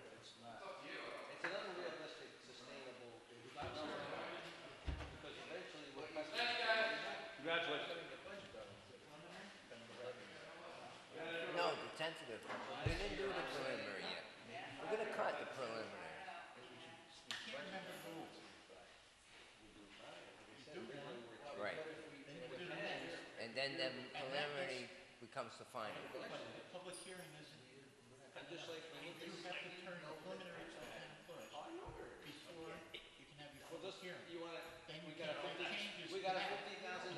It's an unrealistic, sustainable, because eventually we'll cut. Congratulations. No, the tentative. We didn't do the preliminary yet. We're gonna cut the preliminary. Right. And then the preliminary becomes the final. Public hearing is, just like, you have to turn the preliminary to the town clerk before you can have your public hearing. Then you can make changes. We got a now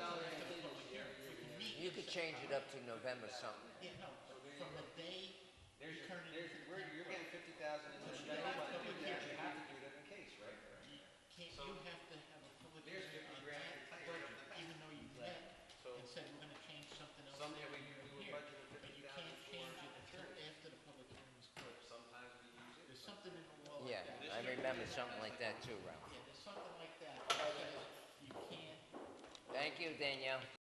$50,000 after the public hearing. We can meet. You could change it up to November something. Yeah, no, from the day you turn it into the town You're clerk. getting 50,000 in this, You have to but public you hearing. have to do that in case, right? You have to have a public hearing on that budget, even though you met and said we're gonna change something else Someday there we and were here. budgeting But you can't change it until after the public hearing is closed. Sometimes we use it. There's something in the law like Yeah, that. I remember something like that too, Ralph. Yeah, there's something like that that says you can't Thank you, Danielle.